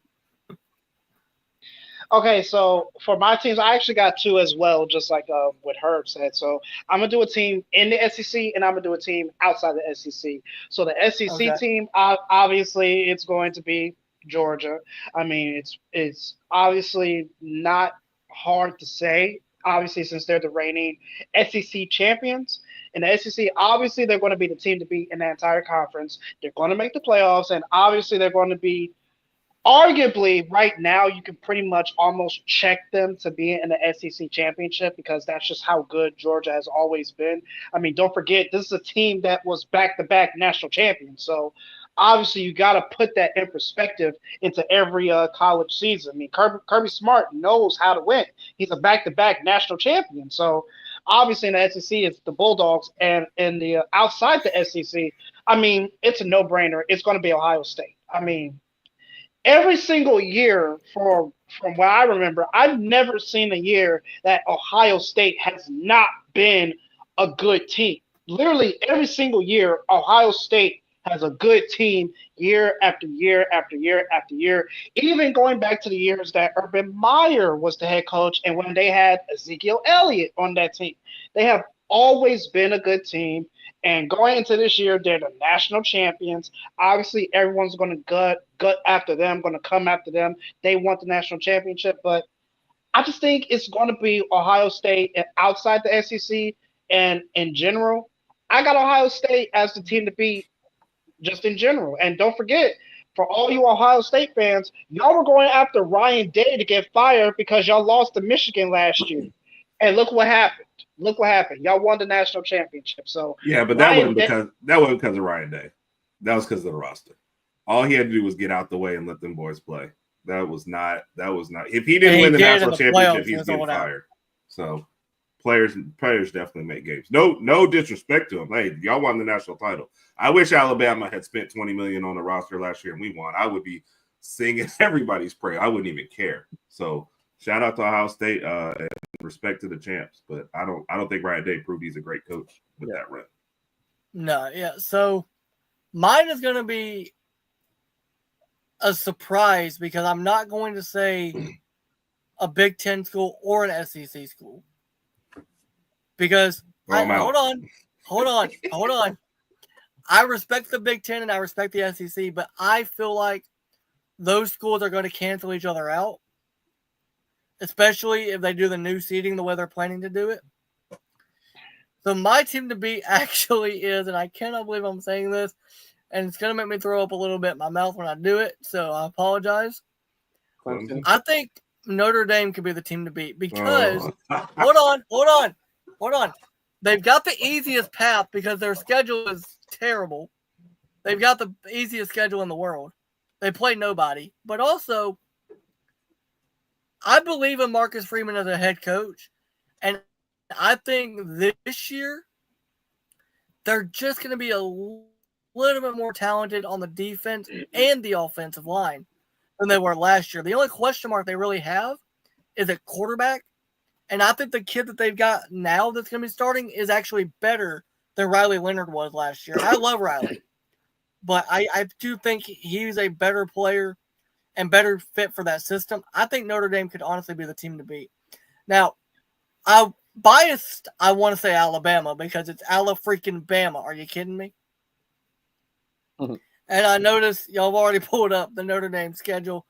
Okay, so for my teams, I actually got 2 as well, just like what Herb said. So I'm going to do a team in the SEC, and I'm going to do a team outside the SEC. So the SEC team, obviously, it's going to be Georgia. I mean, it's obviously not hard to say, obviously, since they're the reigning SEC champions. In the SEC, obviously, they're going to be the team to beat in the entire conference. They're going to make the playoffs, and obviously, they're going to be arguably, right now, you can pretty much almost check them to be in the SEC championship because that's just how good Georgia has always been. I mean, don't forget, this is a team that was back-to-back national champions. So, obviously, you got to put that in perspective into every college season. I mean, Kirby Smart knows how to win. He's a back-to-back national champion. So, obviously, in the SEC, it's the Bulldogs. And in the outside the SEC, I mean, it's a no-brainer. It's going to be Ohio State. I mean, every single year from what I remember, I've never seen a year that Ohio State has not been a good team. Literally every single year, Ohio State has a good team year after year after year after year, even going back to the years that Urban Meyer was the head coach and when they had Ezekiel Elliott on that team. They have always been a good team. And going into this year, they're the national champions. Obviously, everyone's going to gut after them, going to come after them. They want the national championship. But I just think it's going to be Ohio State outside the SEC. And in general, I got Ohio State as the team to beat just in general. And don't forget, for all you Ohio State fans, y'all were going after Ryan Day to get fired because y'all lost to Michigan last year. And look what happened. Look what happened. Y'all won the national championship. So yeah, but that wasn't because of Ryan Day. That was because of the roster. All he had to do was get out the way and let them boys play. That was not. If he didn't win the national championship, he's getting fired. So players definitely make games. No disrespect to him. Hey, y'all won the national title. I wish Alabama had spent $20 million on the roster last year and we won. I would be singing everybody's prayer. I wouldn't even care. So shout out to Ohio State and respect to the champs, but I don't think Ryan Day proved he's a great coach with that run. No, yeah. So mine is going to be a surprise because I'm not going to say a Big Ten school or an SEC school because hold on. I respect the Big Ten and I respect the SEC, but I feel like those schools are going to cancel each other out, especially if they do the new seeding the way they're planning to do it. So my team to beat actually is, and I cannot believe I'm saying this, and it's going to make me throw up a little bit in my mouth when I do it, so I apologize. Clemson. I think Notre Dame could be the team to beat because hold on. They've got the easiest path because their schedule is terrible. They've got the easiest schedule in the world. They play nobody. But also, I believe in Marcus Freeman as a head coach. And I think this year, they're just going to be a little bit more talented on the defense and the offensive line than they were last year. The only question mark they really have is at quarterback. And I think the kid that they've got now that's going to be starting is actually better than Riley Leonard was last year. I love Riley. But I do think he's a better player and better fit for that system. I think Notre Dame could honestly be the team to beat. Now, I'm biased. I want to say Alabama because it's Ala-freaking-Bama. Are you kidding me? Mm-hmm. And I noticed y'all have already pulled up the Notre Dame schedule.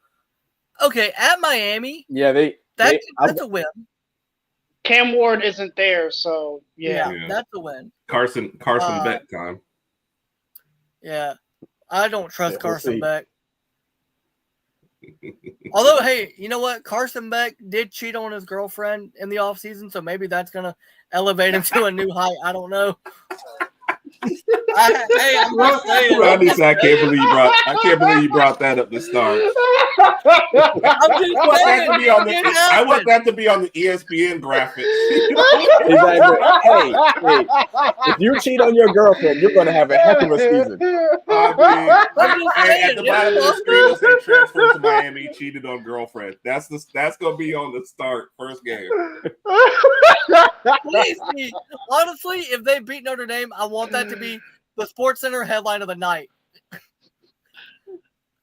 Okay, at Miami. Yeah, that's a win. Cam Ward isn't there, so yeah. That's a win. Carson Beck time. Yeah, I don't trust Carson Beck. Beck. Although, hey, you know what? Carson Beck did cheat on his girlfriend in the offseason, so maybe that's going to elevate him to a new height. I don't know. I'm just saying. Rodney said, I can't believe you brought that up to start. I want that to be on the ESPN graphic. Exactly. Hey, if you cheat on your girlfriend, you're going to have a heck of a season. At the bottom of the screen, it said transferred to Miami, cheated on girlfriend. That's going to be on the start first game. Please, honestly, if they beat Notre Dame, I want that to be the Sports Center headline of the night.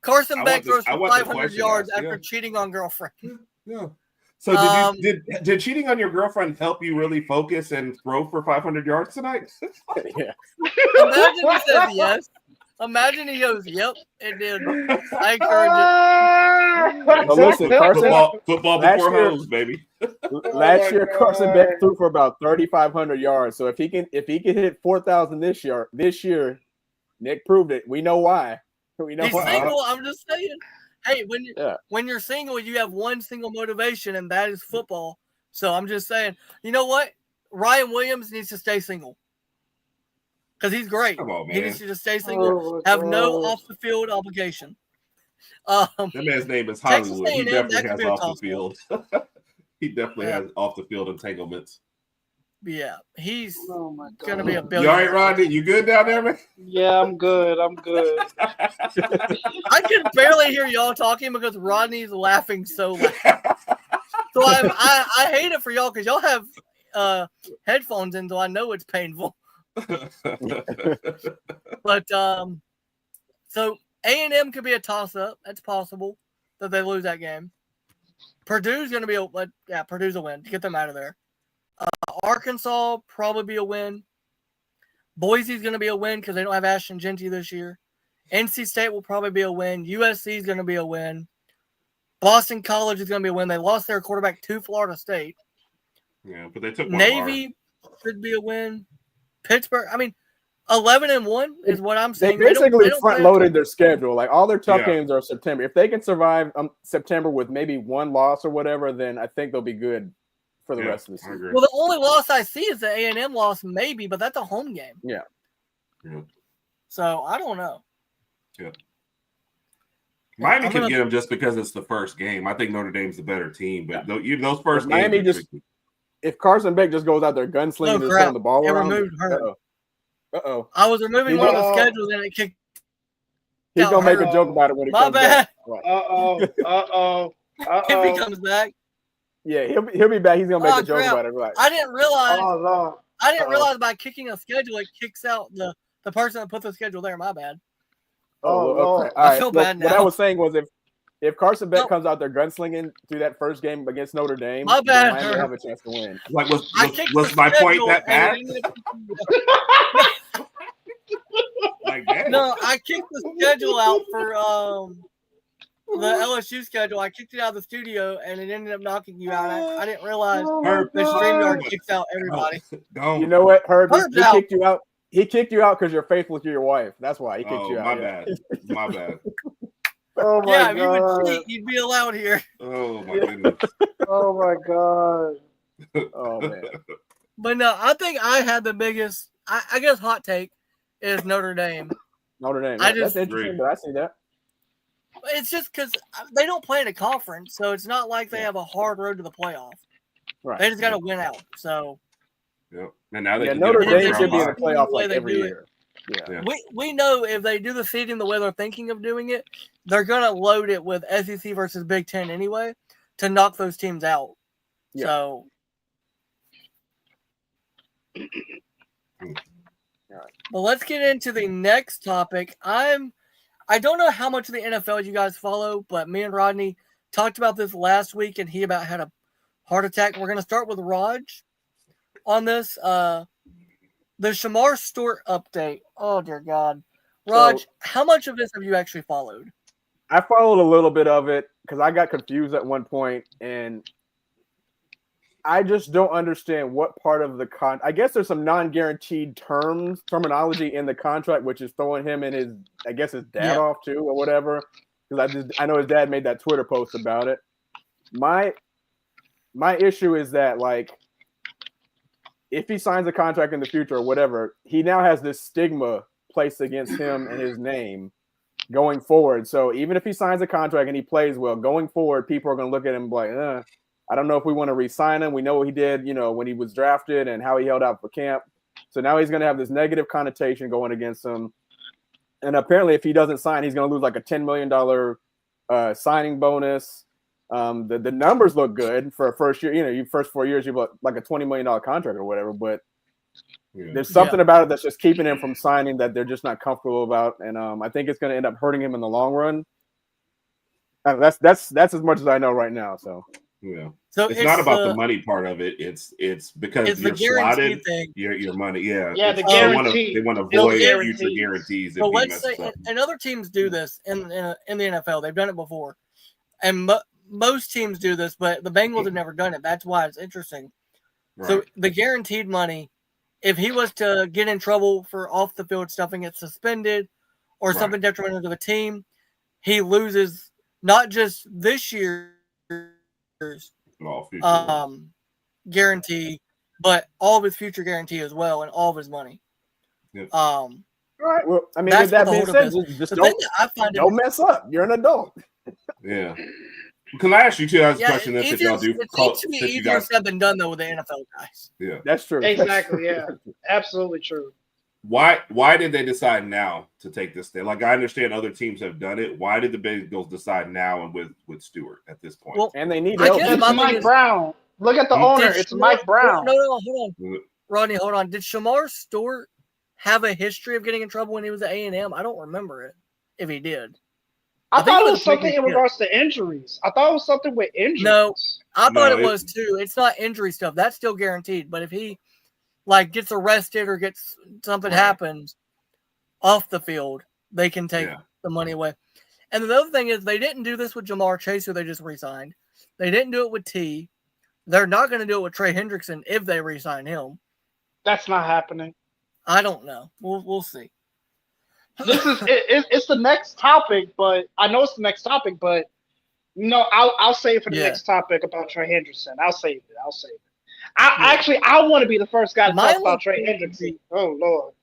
Carson Beck throws for 500 yards after cheating on girlfriend. Yeah. So did cheating on your girlfriend help you really focus and throw for 500 yards tonight? Yeah. Imagine he says yes. Imagine he goes, yep, it did. I encourage it. But listen, Carson, football before hose, baby. Last year, Carson Beck threw for about 3,500 yards. So if he can hit 4,000 this year, Nick proved it. We know why. He's single. I'm just saying. Hey, when you're single, you have one single motivation, and that is football. So I'm just saying. You know what? Ryan Williams needs to stay single. Because he's great. Come on, man. He needs to just stay single, have no off-the-field obligation. That man's name is Hollywood. He definitely has off the field. He definitely has off-the-field entanglements. Yeah, he's going to be a billionaire. You all right, Rodney? You good down there, man? Yeah, I'm good. I can barely hear y'all talking because Rodney's laughing so loud. So I hate it for y'all because y'all have headphones in, so I know it's painful. But so A&M could be a toss-up. That's possible that they lose that game. Purdue's going to be Purdue's a win to get them out of there. Arkansas probably be a win. Boise's going to be a win because they don't have Ashton Genty this year. NC State will probably be a win. USC is going to be a win. Boston College is going to be a win. They lost their quarterback to Florida State. Yeah, but they took one. Navy should be a win. Pittsburgh, 11-1 is what I'm saying. They basically front-loaded their schedule. Like, all their tough games are September. If they can survive September with maybe one loss or whatever, then I think they'll be good for the rest of the season. Well, the only loss I see is the A&M loss, maybe, but that's a home game. Yeah. So, I don't know. Yeah. Miami can get them just because it's the first game. I think Notre Dame's the better team, but those first games. Miami if Carson Beck just goes out there gunslinging and throwing the ball around. Removed her. Uh-oh. I was removing one of the schedules and it kicked. He's going to make a joke about it when he comes back. My bad. If he comes back. Yeah, he'll be back. He's gonna make Oh, a joke crap. about it. Right? I didn't realize. Oh Lord. I didn't Uh-oh. realize by kicking a schedule it kicks out the person that put the schedule there. My bad. Oh, well, Lord. okay. All I right. feel Well, bad what I now. was saying was if Carson Beck No. comes out there gunslinging through that first game against Notre Dame, My bad, then Miami will Herb. have a chance to win. Like, I kicked was the my point schedule that and bad? it ended up- Like, dang. No, I kicked the schedule out for the LSU schedule. I kicked it out of the studio and it ended up knocking you out. I didn't realize Herb, the StreamYard kicks out everybody. Don't. You know what, Herb? Herb's He out. kicked you out. He kicked you out because you're faithful to your wife. That's why he kicked Oh, you out. my yeah. bad. My bad. Oh my Yeah, if you would God. cheat, you'd be allowed here. Oh, my goodness. Oh my God. Oh man. But no, I think I had the biggest. I guess hot take is Notre Dame. Notre Dame. I Yeah, just- that's interesting, but I see that. It's just because they don't play in a conference, so it's not like they have a hard road to the playoff. Right. They just got to win out. So Yep. And now they Yeah, can Notre get a Dame Dame first should be in round the bye. playoff The way like they every do it. year. Yeah. Yeah. we know if they do the seeding the way they're thinking of doing it, they're gonna load it with SEC versus Big Ten anyway to knock those teams out. Yeah. So. Well, let's get into the next topic. I don't know how much of the NFL you guys follow, but me and Rodney talked about this last week, and he about had a heart attack. We're going to start with Raj on this. The Shamar Stewart update. Oh, dear God. Raj, So- how much of this have you actually followed? I followed a little bit of it because I got confused at one point, and I just don't understand what part of the I guess there's some non-guaranteed terminology in the contract, which is throwing him and his dad Yeah. off too, or whatever. Because I know his dad made that Twitter post about it. My issue is that, like, if he signs a contract in the future or whatever, he now has this stigma placed against him and his name going forward. So even if he signs a contract and he plays well, going forward, people are going to look at him like, I don't know if we want to re-sign him. We know what he did, when he was drafted and how he held out for camp. So now he's going to have this negative connotation going against him. And apparently if he doesn't sign, he's going to lose like a $10 million signing bonus. The numbers look good for a first year. Your first 4 years, you've got like a $20 million contract or whatever. But there's something about it that's just keeping him from signing that they're just not comfortable about. And I think it's going to end up hurting him in the long run. That's as much as I know right now. So. Yeah. So it's not about the money part of it. It's because it's you're the guarantee slotted. thing. Your money. Yeah. Yeah, the They guarantee. want to They'll avoid guarantee. future guarantees. If But he let's messes say, up. and other teams do this in the NFL. They've done it before, and most teams do this, but the Bengals have never done it. That's why it's interesting. Right. So the guaranteed money, if he was to get in trouble for off the field stuff and get suspended or Right. something detrimental to the team, he loses not just this year's All future. guarantee, but all of his future guarantee as well, and all of his money. Yep. All right. Well, I mean, That's with that what the being holdup said, is. just The thing don't, that I find don't mess up. You're an adult. Yeah. Can I ask you two guys a yeah, question? That's if y'all do. it seems to be Since you easier guys, said than done though with the NFL guys. yeah. That's true. Exactly. Yeah. Absolutely true. Why did they decide now to take this thing? Like, I understand other teams have done it. Why did the Bengals decide now and with Stewart at this point? Well, And they need I help. guess It's my thing Mike is- Brown. Look at the Did owner. It's Shamar- Mike Brown. No, hold on. Rodney, hold on. Did Shamar Stewart have a history of getting in trouble when he was at A&M? I don't remember it, if he did. I think thought it it was was something in pretty good. regards to injuries. I thought it was something with injuries. No. I thought No, it was too. It's not injury stuff. That's still guaranteed. But if he gets arrested or gets something Right. happens off the field, they can take Yeah. the money away. And the other thing is they didn't do this with Jamar Chase, who they just re-signed. They didn't do it with T. They're not going to do it with Trey Hendrickson if they re-sign him. That's not happening. I don't know. We'll see. This is it's the next topic, but I know it's the next topic, but no, I'll save it for the Yeah. next topic about Trey Hendrickson. I'll save it. I want to be the first guy to Mine talk about would Trey be- Hendrickson. Oh Lord.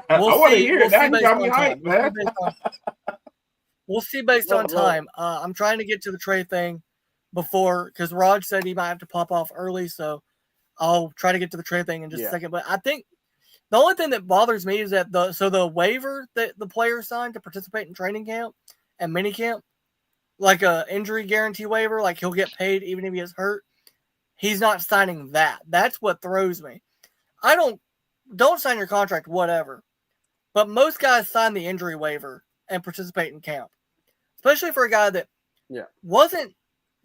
I want to hear We'll that. see You based got me on hyped, time. man. We'll see based on Oh, Lord. time. I'm trying to get to the Trey thing before, because Raj said he might have to pop off early, so I'll try to get to the Trey thing in just a second. But I think the only thing that bothers me is that the waiver that the player signed to participate in training camp and mini camp, like a injury guarantee waiver, like he'll get paid even if he gets hurt. he's not signing that. That's what throws me. Don't sign your contract, whatever. But most guys sign the injury waiver and participate in camp, especially for a guy that wasn't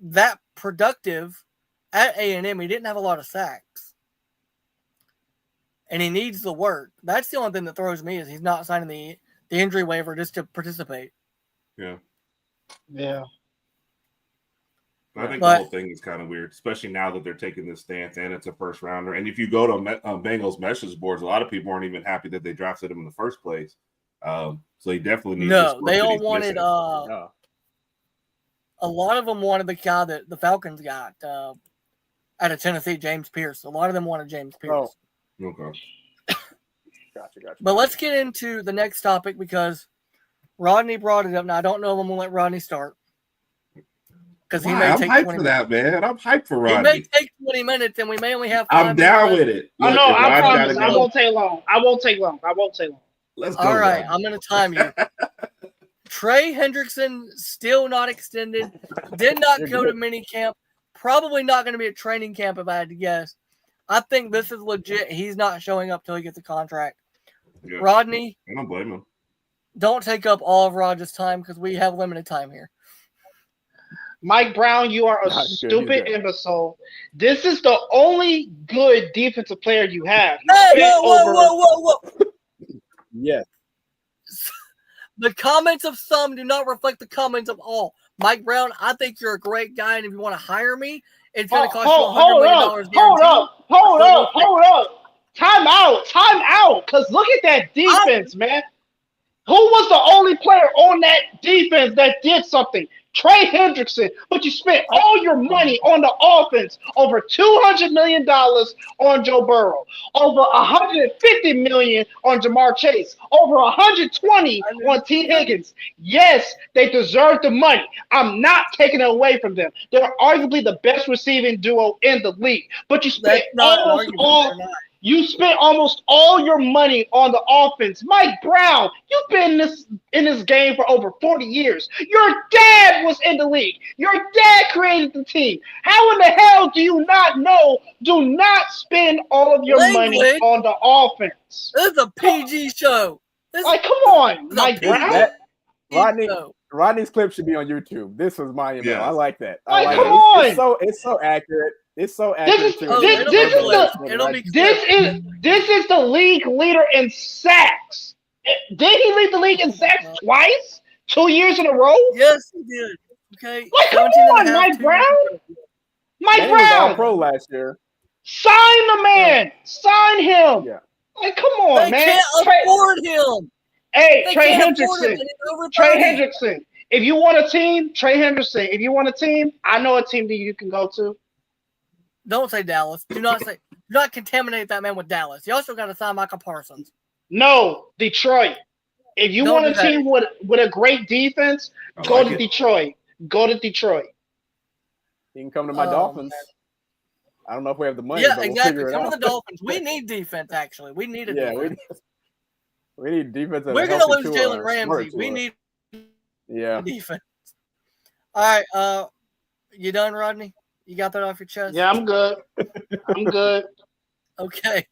that productive at A&M. He didn't have a lot of sacks, and he needs the work. That's the only thing that throws me is he's not signing the injury waiver just to participate. Yeah. I think the whole thing is kind of weird, especially now that they're taking this stance and it's a first rounder. And if you go to Bengals message boards, a lot of people aren't even happy that they drafted him in the first place. So he definitely needs. No, they all wanted. A lot of them wanted the guy that the Falcons got out of Tennessee, James Pierce. A lot of them wanted James Pierce. Oh, okay. Gotcha. But let's get into the next topic because Rodney brought it up. Now I don't know if I'm gonna let Rodney start. Because he may take 20 minutes. That, man. I'm hyped for Rodney. He may take 20 minutes, and we may only have 5 I'm down with it. Oh, no, I promise. I won't take long. Let's go. All right, Rodney. I'm going to time you. Trey Hendrickson, still not extended. Did not go to minicamp. Probably not going to be at training camp if I had to guess. I think this is legit. He's not showing up till he gets a contract. Yeah. Rodney. I don't blame him. Don't take up all of Rod's time because we have limited time here. Mike Brown, you are a stupid imbecile. This is the only good defensive player you have. Whoa. Yes. The comments of some do not reflect the comments of all. Mike Brown, I think you're a great guy, and if you want to hire me, it's going to cost you $100 million. Hold up. Time out. Because look at that defense, man. Who was the only player on that defense that did something? Trey Hendrickson, but you spent all your money on the offense, over $200 million on Joe Burrow, over $150 million on Jamar Chase, over $120 on T. Higgins. Yes, they deserve the money. I'm not taking it away from them. They're arguably the best receiving duo in the league, but you spent You spent almost all your money on the offense. Mike Brown, you've been in this game for over 40 years. Your dad was in the league. Your dad created the team. How in the hell do you not know? Do not spend all of your money on the offense. This is a PG show. Come on, Mike Brown. Rodney's clip should be on YouTube. This was my email. Yeah. I like that. Come on. It's so accurate. It's so accurate. This is the league leader in sacks. Did he lead the league in sacks twice? 2 years in a row? Yes, he did. Okay. Come on, Mike Brown. Mike Brown was all pro last year. Sign the man. Sign him. Yeah. Come on, man. They can't afford him. Hey, Trey Hendrickson. If you want a team, Trey Hendrickson. If you want a team, I know a team that you can go to. Don't say Dallas. Do not contaminate that man with Dallas. You also got to sign Michael Parsons. No, Detroit. If you want a team with a great defense, go to Detroit. Go to Detroit. You can come to my Dolphins. I don't know if we have the money. Yeah, exactly. Come to the Dolphins. We need defense, actually. We need a defense. We need defense. We're going to lose Jalen Ramsey. We need defense. All right. You done, Rodney? You got that off your chest? Yeah, I'm good. Okay.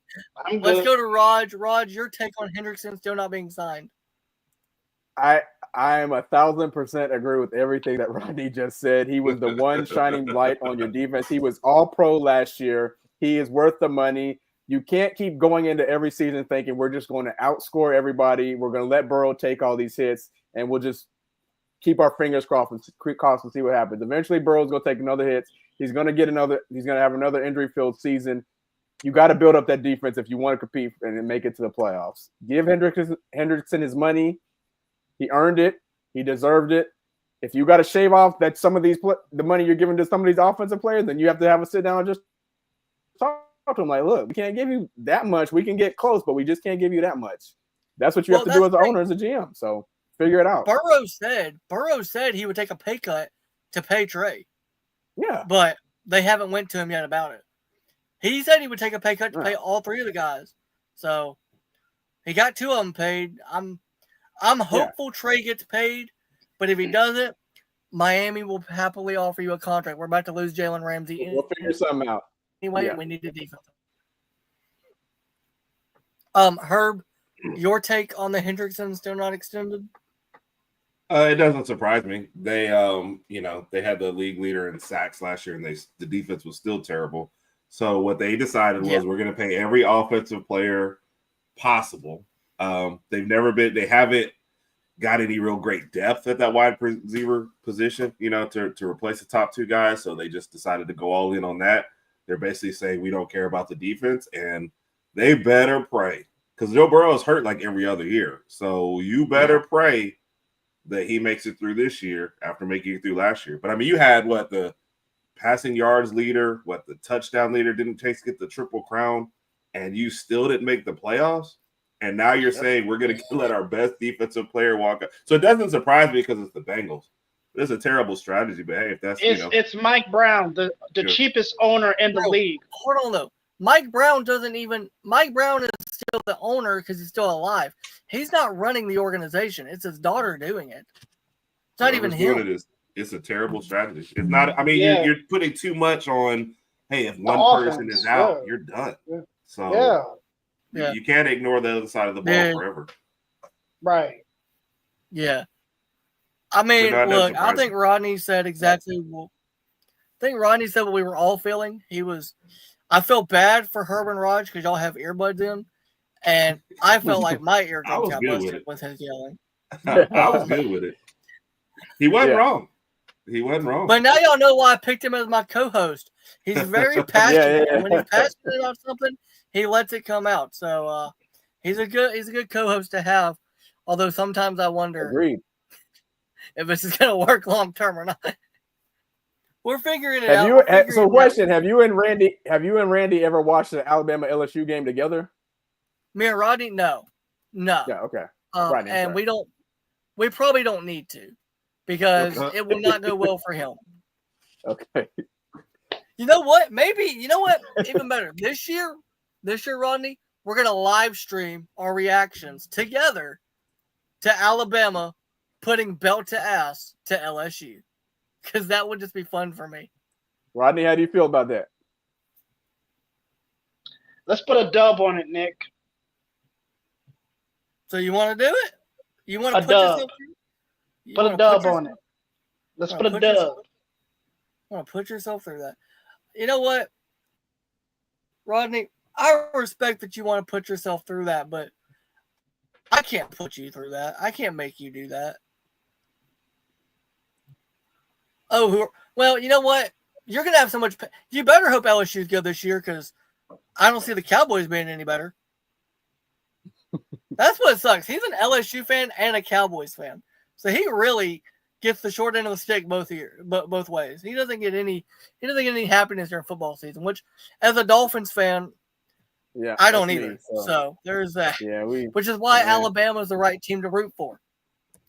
I'm good. Let's go to Raj. Raj, your take on Hendrickson still not being signed. I am 1,000% agree with everything that Rodney just said. He was the one shining light on your defense. He was all pro last year. He is worth the money. You can't keep going into every season thinking we're just going to outscore everybody. We're going to let Burrow take all these hits, and we'll just keep our fingers crossed and see what happens. Eventually, Burrow's going to take another hit. He's going to have another injury-filled season. You got to build up that defense if you want to compete and make it to the playoffs. Give Hendrickson his money. He earned it. He deserved it. If you got to shave off the money you're giving to some of these offensive players, then you have to have a sit down and just talk to them like, look, we can't give you that much. We can get close, but we just can't give you that much. That's what you have to do as an owner, as a GM. So figure it out. Burrow said he would take a pay cut to pay Trey. Yeah. But they haven't went to him yet about it. He said he would take a pay cut to pay all three of the guys. So he got two of them paid. I'm hopeful Trey gets paid, but if he doesn't, Miami will happily offer you a contract. We're about to lose Jalen Ramsey. We'll figure something out. Anyway, Yeah. we need a defense. Herb, your take on the Hendrickson still not extended? It doesn't surprise me. They, they had the league leader in sacks last year, and the defense was still terrible. So what they decided was we're going to pay every offensive player possible. They haven't got any real great depth at that wide receiver position, to replace the top two guys. So they just decided to go all in on that. They're basically saying we don't care about the defense, and they better pray because Joe Burrow is hurt like every other year. So you better pray that he makes it through this year after making it through last year. But I mean, you had the passing yards leader, the touchdown leader didn't get the triple crown, and you still didn't make the playoffs. And now you're saying we're going to let our best defensive player walk out. So it doesn't surprise me because it's the Bengals. It's a terrible strategy, but hey, if that's it's Mike Brown, the cheapest owner in the league. Hold on though. Mike Brown is still the owner because he's still alive. He's not running the organization. It's his daughter doing it. It's not even him. It's a terrible strategy. It's not. I mean, you're putting too much on. Hey, if one person is out, you're done. Yeah. So you can't ignore the other side of the ball forever. Right. Yeah. I mean, look, I think Rodney said exactly. I think Rodney said what we were all feeling. I felt bad for Herb and Raj because y'all have earbuds in, and I felt like my eardrums got busted with his yelling. I was good with it. He wasn't wrong. He wasn't wrong. But now y'all know why I picked him as my co-host. He's very passionate. And when he's passionate about something, he lets it come out. So he's a good co-host to have. Although sometimes I wonder if this is going to work long term or not. We're figuring it out. Question: Have you and Randy ever watched the Alabama LSU game together? Me and Rodney, no. Yeah, okay. And we probably don't need to because it will not go well for him. Okay. You know what? Even better. This year, Rodney, we're gonna live stream our reactions together to Alabama putting belt to ass to LSU. Because that would just be fun for me. Rodney, how do you feel about that? Let's put a dub on it, Nick. So you want to do it? You want to put dub. yourself through? Put a dub on it. Let's put a dub. Want to put yourself through that? You know what, Rodney? I respect that you want to put yourself through that, but I can't put you through that. I can't make you do that. Oh, well, you know what? You're going to have so much – you better hope LSU's good this year because I don't see the Cowboys being any better. That's what sucks. He's an LSU fan and a Cowboys fan. So he really gets the short end of the stick both ways. He doesn't get any happiness during football season, which as a Dolphins fan, I don't either. So there's that. Yeah, which is why Alabama is the right team to root for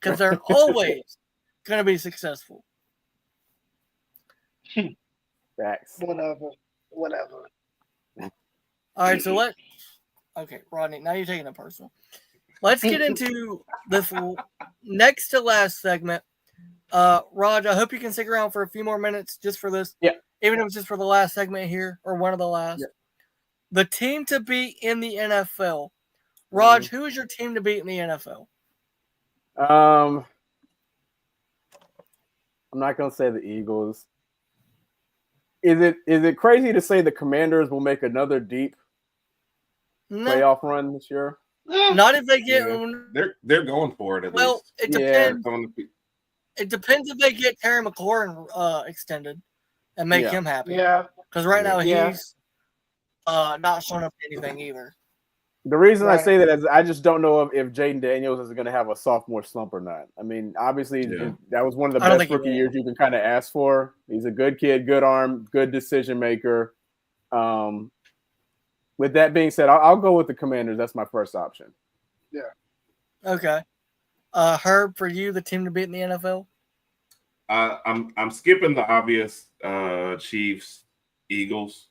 because they're always going to be successful. Facts. Whatever. All right, so okay, Rodney, now you're taking it personal. Let's get into this next to last segment. Raj, I hope you can stick around for a few more minutes just for this. Yeah. Even if it's just for the last segment here or one of the last. Yeah. The team to beat in the NFL. Raj, who is your team to beat in the NFL? I'm not going to say the Eagles. Is it crazy to say the Commanders will make another deep playoff run this year? Not if they get. They're going for it. At least. It depends. It depends if they get Terry McLaurin extended and make him happy. Yeah. Because right now he's not showing up to anything either. The reason I say that is I just don't know if Jaden Daniels is going to have a sophomore slump or not. I mean, obviously that was one of the best rookie years you can kind of ask for. He's a good kid, good arm, good decision maker. With that being said, I'll go with the Commanders. That's my first option. Yeah. Okay. Herb, for you, the team to beat in the NFL? I'm skipping the obvious Chiefs, Eagles,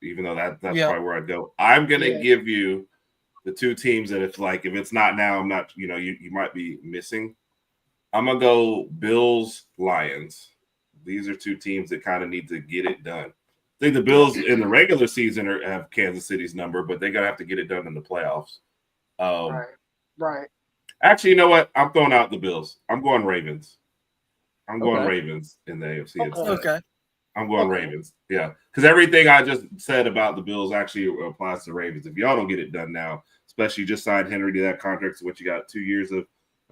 even though that's probably where I'd go. I'm gonna give you the two teams that if it's not now, I'm not. You might be missing. I'm gonna go Bills, Lions. These are two teams that kind of need to get it done. I think the Bills in the regular season have Kansas City's number, but they're gonna have to get it done in the playoffs. Right. Actually, you know what? I'm throwing out the Bills. I'm going Ravens. I'm going Okay. Ravens in the AFC instead. Okay. I'm going Ravens. Yeah, because everything I just said about the Bills actually applies to Ravens. If y'all don't get it done now, especially you just signed Henry to that contract, so what you got 2 years of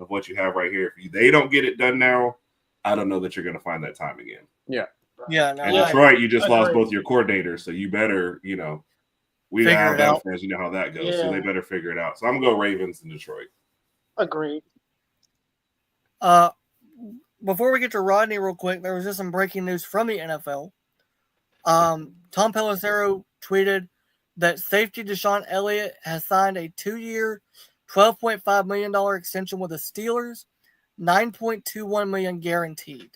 what you have right here. If they don't get it done now, I don't know that you're going to find that time again. Yeah. Yeah. No, And Detroit, you just lost agree. both your coordinators, so you better, we Figure have it that out. fans, you know how that goes. Yeah. So they better figure it out. So I'm going to go Ravens in Detroit. Agreed. Before we get to Rodney real quick, there was just some breaking news from the NFL. Tom Pelissero tweeted that safety Deshaun Elliott has signed a 2-year, $12.5 million extension with the Steelers, $9.21 million guaranteed.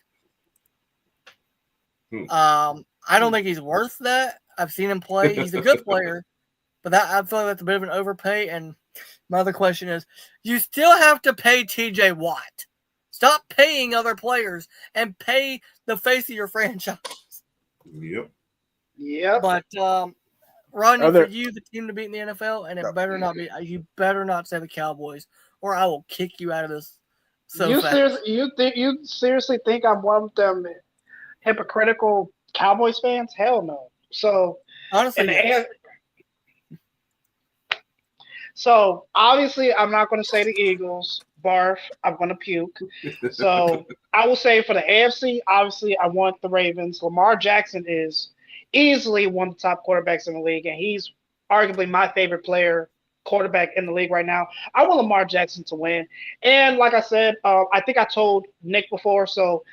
I don't think he's worth that. I've seen him play. He's a good player, but I feel like that's a bit of an overpay. And my other question is, you still have to pay TJ Watt. Stop paying other players and pay the face of your franchise. Yep. But Rodney, for you, the team to beat in the NFL, and it better not be. You better not say the Cowboys, or I will kick you out of this. You seriously think I'm one of them hypocritical Cowboys fans? Hell no. So honestly, yes. So obviously, I'm not going to say the Eagles. Barf, I'm going to puke. So I will say for the AFC, obviously, I want the Ravens. Lamar Jackson is easily one of the top quarterbacks in the league, and he's arguably my favorite quarterback in the league right now. I want Lamar Jackson to win. And like I said, I think I told Nick before, so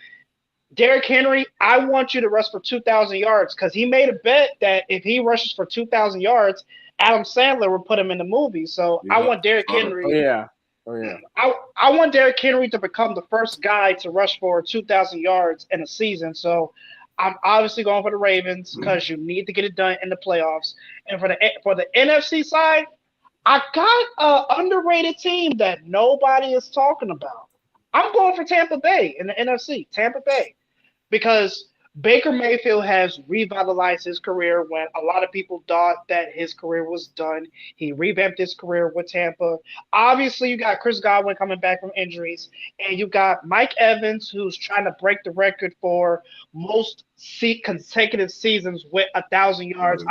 Derrick Henry, I want you to rush for 2,000 yards because he made a bet that if he rushes for 2,000 yards, Adam Sandler would put him in the movie. So I want Derrick Henry. Oh, yeah. I want Derrick Henry to become the first guy to rush for 2,000 yards in a season. So I'm obviously going for the Ravens because you need to get it done in the playoffs. And for the NFC side, I got an underrated team that nobody is talking about. I'm going for Tampa Bay in the NFC. Tampa Bay. Because Baker Mayfield has revitalized his career when a lot of people thought that his career was done. He revamped his career with Tampa. Obviously, you got Chris Godwin coming back from injuries, and you got Mike Evans, who's trying to break the record for most consecutive seasons with 1,000 yards.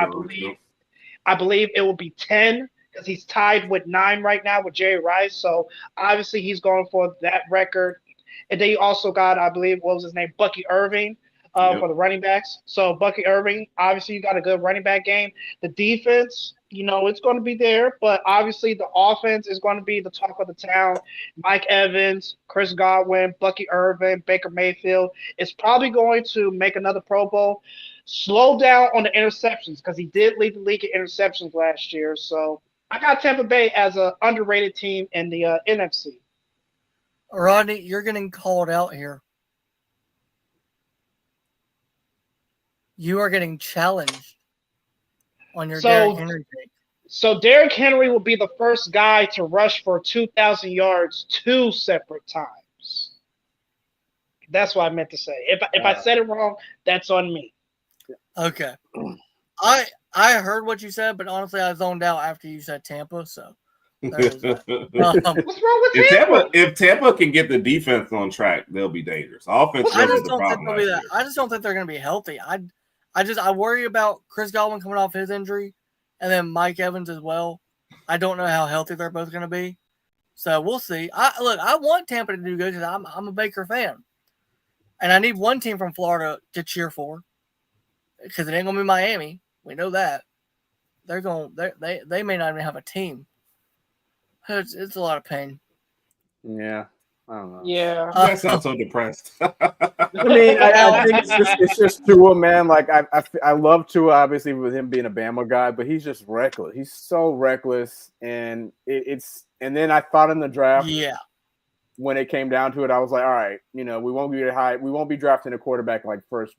I believe it will be 10 because he's tied with 9 right now with Jerry Rice. So obviously, he's going for that record. And then you also got, I believe, what was his name, Bucky Irving for the running backs. So Bucky Irving, obviously you got a good running back game. The defense, it's going to be there. But obviously the offense is going to be the talk of the town. Mike Evans, Chris Godwin, Bucky Irving, Baker Mayfield is probably going to make another Pro Bowl. Slow down on the interceptions because he did lead the league in interceptions last year. So I got Tampa Bay as an underrated team in the NFC. Rodney, you're getting called out here. You are getting challenged on your Derrick Henry pick. So Derrick Henry will be the first guy to rush for 2,000 yards 2 separate times. That's what I meant to say. If I said it wrong, that's on me. Okay. I heard what you said, but honestly, I zoned out after you said Tampa, so. What's wrong with Tampa? If Tampa can get the defense on track, they'll be dangerous. Offense wasn't the problem last year. I just don't think they're going to be healthy. I worry about Chris Godwin coming off his injury, and then Mike Evans as well. I don't know how healthy they're both going to be, so we'll see. I want Tampa to do good because I'm a Baker fan, and I need one team from Florida to cheer for because it ain't going to be Miami. We know that they may not even have a team. It's a lot of pain. Yeah, I don't know. Yeah, you guys sound so depressed. I mean, I think it's just Tua, man. Like I love Tua, obviously, with him being a Bama guy, but he's just reckless. He's so reckless, and it's. And then I thought in the draft, when it came down to it, I was like, all right, we won't be high. We won't be drafting a quarterback like first,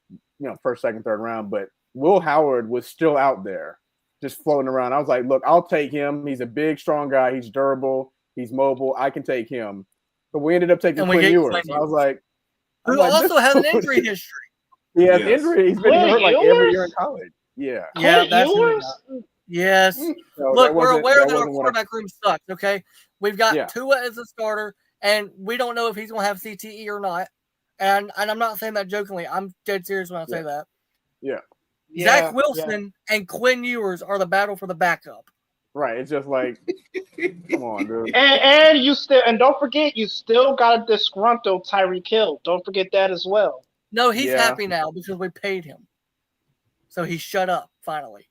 second, third round. But Will Howard was still out there, just floating around. I was like, look, I'll take him. He's a big, strong guy. He's durable. He's mobile. I can take him. But we ended up taking And we Quinn get Ewers. Quinn So I was like, who also has an injury history. He has Yes. injury. He's been Quinn hurt like every Ewers? year in college. Yeah. Yeah, Quinn that's who we Ewers? got. Yes. So Look, we're aware that our wasn't one of- quarterback room sucks, okay? We've got Yeah. Tua as a starter, and we don't know if he's going to have CTE or not. And I'm not saying that jokingly. I'm dead serious when I say that. Yeah. Zach Wilson and Quinn Ewers are the battle for the backup. Right. It's just like, come on, dude. And you still, and don't forget, you still got a disgruntled Tyreek Hill. Don't forget that as well. No, he's Yeah. happy now because we paid him. So he shut up, finally.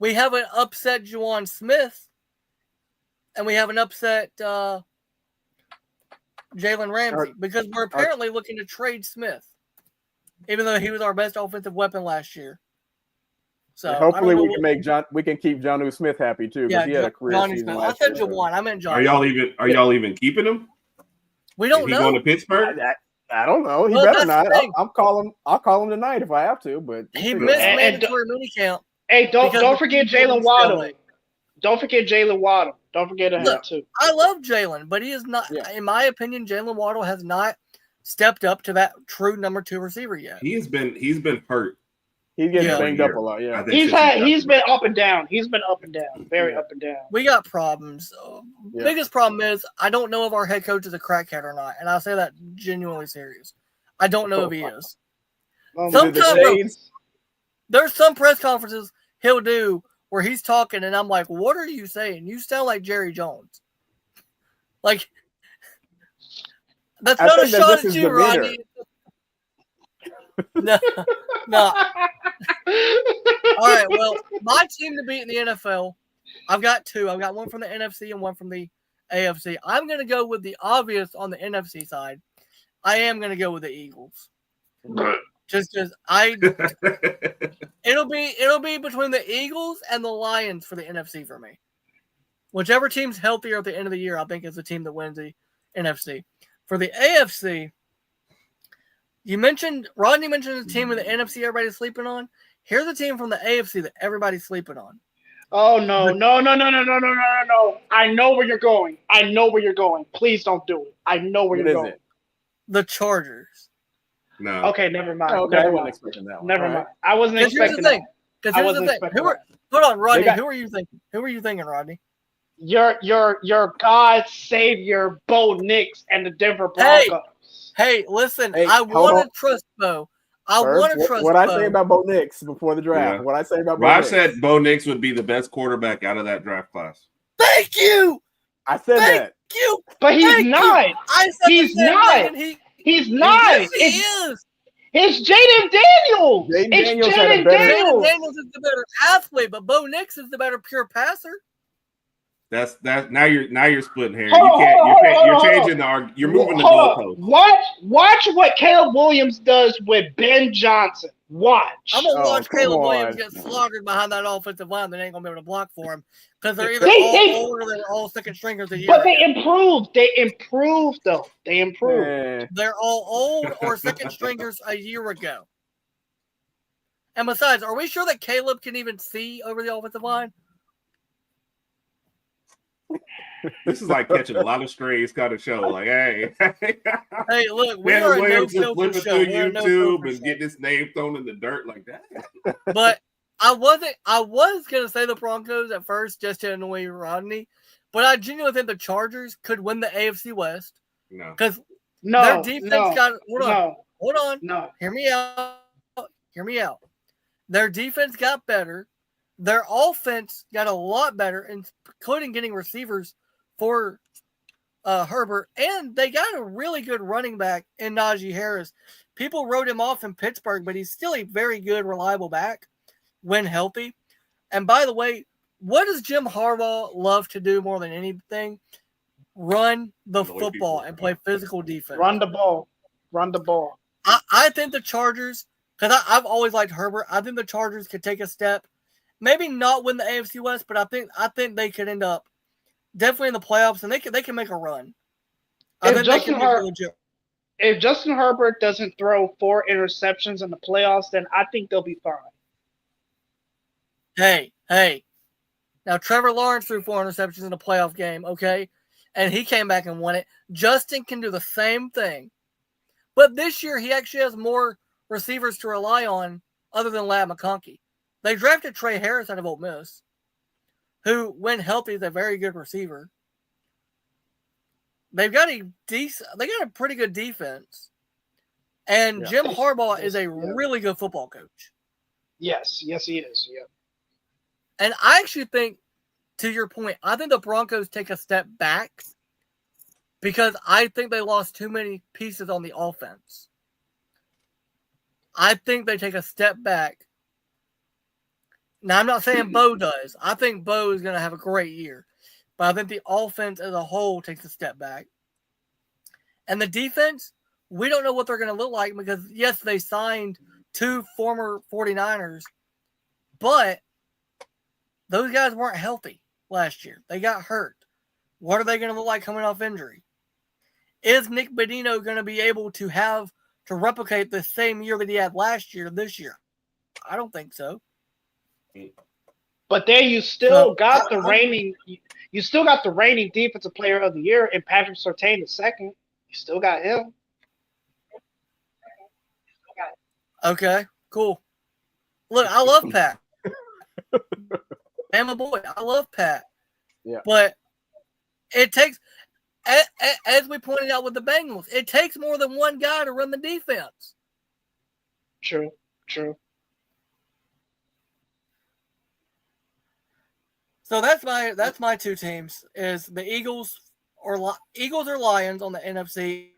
We have an upset Juwan Smith, and we have an upset Jalen Ramsey because we're apparently looking to trade Smith, even though he was our best offensive weapon last year. So And hopefully we can keep Jonnu Smith happy too, because he had a career Johnny season Smith. I last said year. Juwan. I meant John. Are y'all even keeping him? We don't Is he know. going to Pittsburgh? I don't know. He Well, better that's the not. thing. I'll call him tonight if I have to. But He we'll figure missed it out. mandatory mini camp. Hey, don't Because forget the team Jalen was Waddle. failing. Don't forget Jalen Waddle. Don't forget him Look, too. I love Jalen, but he is not. Yeah. In my opinion, Jalen Waddle has not stepped up to that true number 2 receiver yet. He's been hurt. He's getting Yeah. banged up a lot. Yeah. I think He's been up and down. He's been up and down. Very up and down. We got problems. Yeah. Biggest problem is I don't know if our head coach is a crackhead or not, and I say that genuinely serious. I don't know if he is. Sometimes there's some press conferences he'll do where he's talking, and I'm like, "What are you saying? You sound like Jerry Jones." Like that's not a shot at you, Rodney. No. All right. Well, my team to beat in the NFL, I've got two. I've got one from the NFC and one from the AFC. I'm going to go with the obvious on the NFC side. I am going to go with the Eagles. Just because it'll be between the Eagles and the Lions for the NFC for me. Whichever team's healthier at the end of the year, I think is the team that wins the NFC. For the AFC, Rodney mentioned the team in the NFC everybody's sleeping on. Here's a team from the AFC that everybody's sleeping on. Oh no. I know where you're going. Please don't do it. I know where you're going. The Chargers. No. Okay, never mind. Okay, never I wasn't mind. expecting that one. Never All right. mind. I wasn't expecting that. Because I here's the wasn't thing. expecting Hold on, Rodney. They got- Who are you thinking? Who are you thinking, Rodney? Your God savior Bo Nix and the Denver Broncos. Hey, listen. Hey, I hold want on. to trust Bo. What I say about Bo Nix before the draft? Yeah. What I say about Bo Rob Nix? said Bo Nix would be the best quarterback out of that draft class. Thank you. I said Thank that. you. But he's Thank not. you. I said He's the same not. thing, and He's not. Yes, he is. It's Jaden Daniels. Jaden It's Daniels had a Jaden better- Jaden Daniels. Daniels is the better athlete, but Bo Nix is the better pure passer. That's now you're splitting hairs. Hold on, You're changing the argument. You're moving the Hold goalpost. on. Watch what Caleb Williams does with Ben Johnson. Watch. I'm gonna Oh, watch come Caleb Williams on. get slaughtered behind that offensive line that ain't gonna be able to block for him because they're either They- all old or they're all second stringers a year. But they ago. improved. They improved, though. They improved. Man. They're all old or second stringers a year ago. And besides, are we sure that Caleb can even see over the offensive line? This is like catching a lot of strays kind of show. Like, hey, Hey, look, we Caleb are a Williams is no-filter flipping show. through We're a YouTube no-filter and show. getting his name thrown in the dirt like that. But I was gonna say the Broncos at first just to annoy Rodney, but I genuinely think the Chargers could win the AFC West No. because No. their defense got hold on. No. Hear me out. Their defense got better. Their offense got a lot better, including getting receivers for Herbert, and they got a really good running back in Najee Harris. People wrote him off in Pittsburgh, but he's still a very good, reliable back when healthy. And by the way, what does Jim Harbaugh love to do more than anything? Run the Annoy football people. and play physical defense. Run the ball. Run the ball. I think the Chargers, because I've always liked Herbert, I think the Chargers could take a step, maybe not win the AFC West, but I think they could end up definitely in the playoffs, and they can make a run. I think they can make a legit. If Justin Herbert doesn't throw 4 interceptions in the playoffs, then I think they'll be fine. Hey. Now Trevor Lawrence threw 4 interceptions in a playoff game, okay? and he came back and won it. Justin can do the same thing. But this year, he actually has more receivers to rely on other than Ladd McConkey. They drafted Trey Harris out of Ole Miss, who, when healthy, is a very good receiver. They've got a pretty good defense. And Jim Harbaugh is a really good football coach. Yes, he is. Yeah. And I actually think, to your point, I think the Broncos take a step back because I think they lost too many pieces on the offense. I think they take a step back. Now, I'm not saying Bo does. I think Bo is going to have a great year. But I think the offense as a whole takes a step back. And the defense, we don't know what they're going to look like because, yes, they signed 2 former 49ers, but those guys weren't healthy last year. They got hurt. What are they going to look like coming off injury? Is Nick Bedino going to be able to replicate the same year that he had last year this year? I don't think so. But there you still got the reigning defensive player of the year in Patrick Surtain II. You still got him. Okay, cool. Look, I love Pat. I'm a boy. I love Pat. Yeah. But it takes, as we pointed out with the Bengals, it takes more than one guy to run the defense. True. So that's my 2 teams is the Eagles or Lions on the NFC.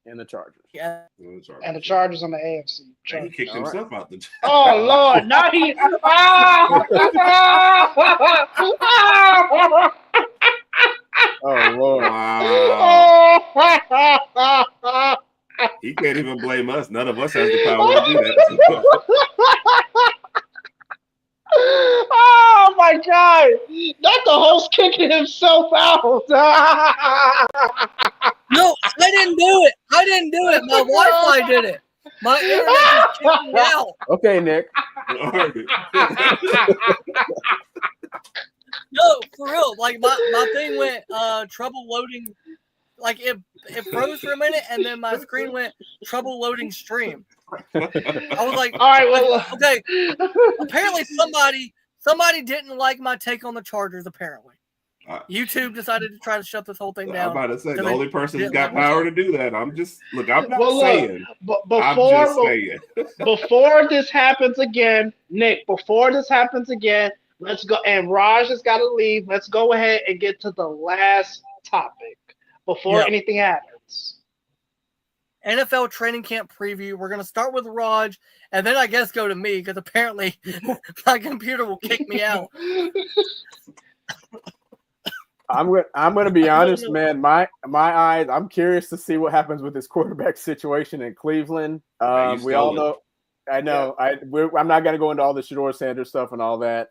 And the Chargers. Yeah. And the Chargers on the AFC. He kicked himself out the Oh, Lord. Not he. Oh, Lord. Wow. He can't even blame us. None of us has the power to do that. Oh, my God. Not the host kicking himself out. No, I didn't do it. My Wi-Fi did it. My internet just kicked me out. Okay, Nick. No, for real. Like my thing went trouble loading. Like it froze for a minute, and then my screen went trouble loading stream. I was like, all right, well, okay. Apparently, somebody didn't like my take on the Chargers. Apparently, YouTube decided to try to shut this whole thing down. I'm about to say the only person who's got power to do that. I'm just not saying. Before this happens again, Nick. Before this happens again, let's go. And Raj has got to leave. Let's go ahead and get to the last topic before anything happens. NFL training camp preview. Are going to start with Raj, and then I guess go to me because apparently my computer will kick me out. I'm going to be honest, man. My eyes. I'm curious to see what happens with this quarterback situation in Cleveland. We all know. I know. Yeah. I'm not going to go into all the Shedeur Sanders stuff and all that.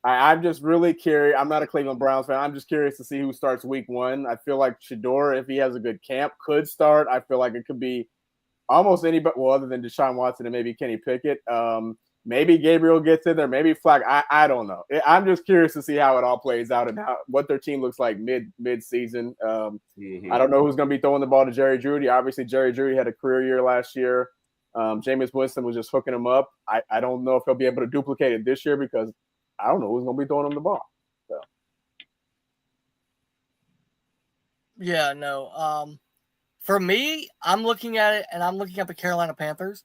I'm just really curious. I'm not a Cleveland Browns fan. I'm just curious to see who starts week 1. I feel like Shedeur, if he has a good camp, could start. I feel like it could be almost anybody, well, other than Deshaun Watson and maybe Kenny Pickett. Maybe Gabriel gets in there. Maybe Flack. I don't know. I'm just curious to see how it all plays out and what their team looks like mid-season. I don't know who's going to be throwing the ball to Jerry Jeudy. Obviously, Jerry Jeudy had a career year last year. Jameis Winston was just hooking him up. I don't know if he'll be able to duplicate it this year because I don't know who's going to be throwing him the ball. So. Yeah, no. For me, I'm looking at it, and I'm looking at the Carolina Panthers.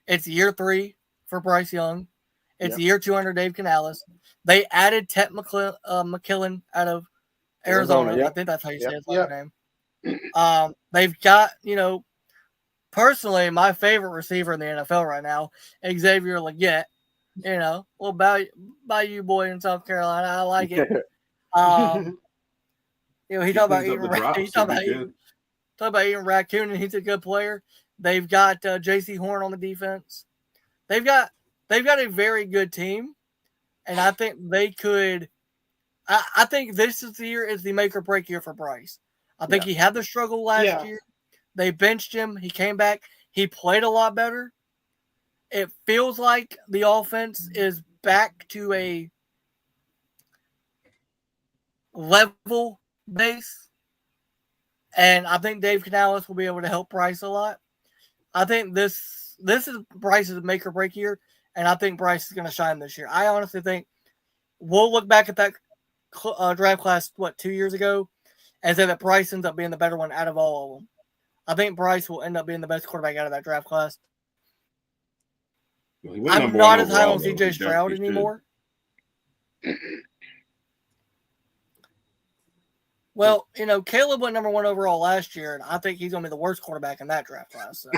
It's year 3 for Bryce Young. It's year 2 under Dave Canales. They added Ted McKillen out of Arizona. I think that's how you say his last name. They've got, personally, my favorite receiver in the NFL right now, Xavier Legette. Little Bayou boy in South Carolina. I like it. He talked about eating raccoon, and he's a good player. They've got J.C. Horn on the defense. They've got a very good team, and I think they could. I think this is the make or break year for Bryce. I think he had the struggle last year. They benched him. He came back. He played a lot better. It feels like the offense is back to level base. And I think Dave Canales will be able to help Bryce a lot. I think this is Bryce's make or break year, and I think Bryce is going to shine this year. I honestly think we'll look back at that draft class, 2 years ago, and say that Bryce ends up being the better one out of all of them. I think Bryce will end up being the best quarterback out of that draft class. Well, I'm not as high on CJ Stroud anymore. Well, Caleb went number 1 overall last year, and I think he's going to be the worst quarterback in that draft class. So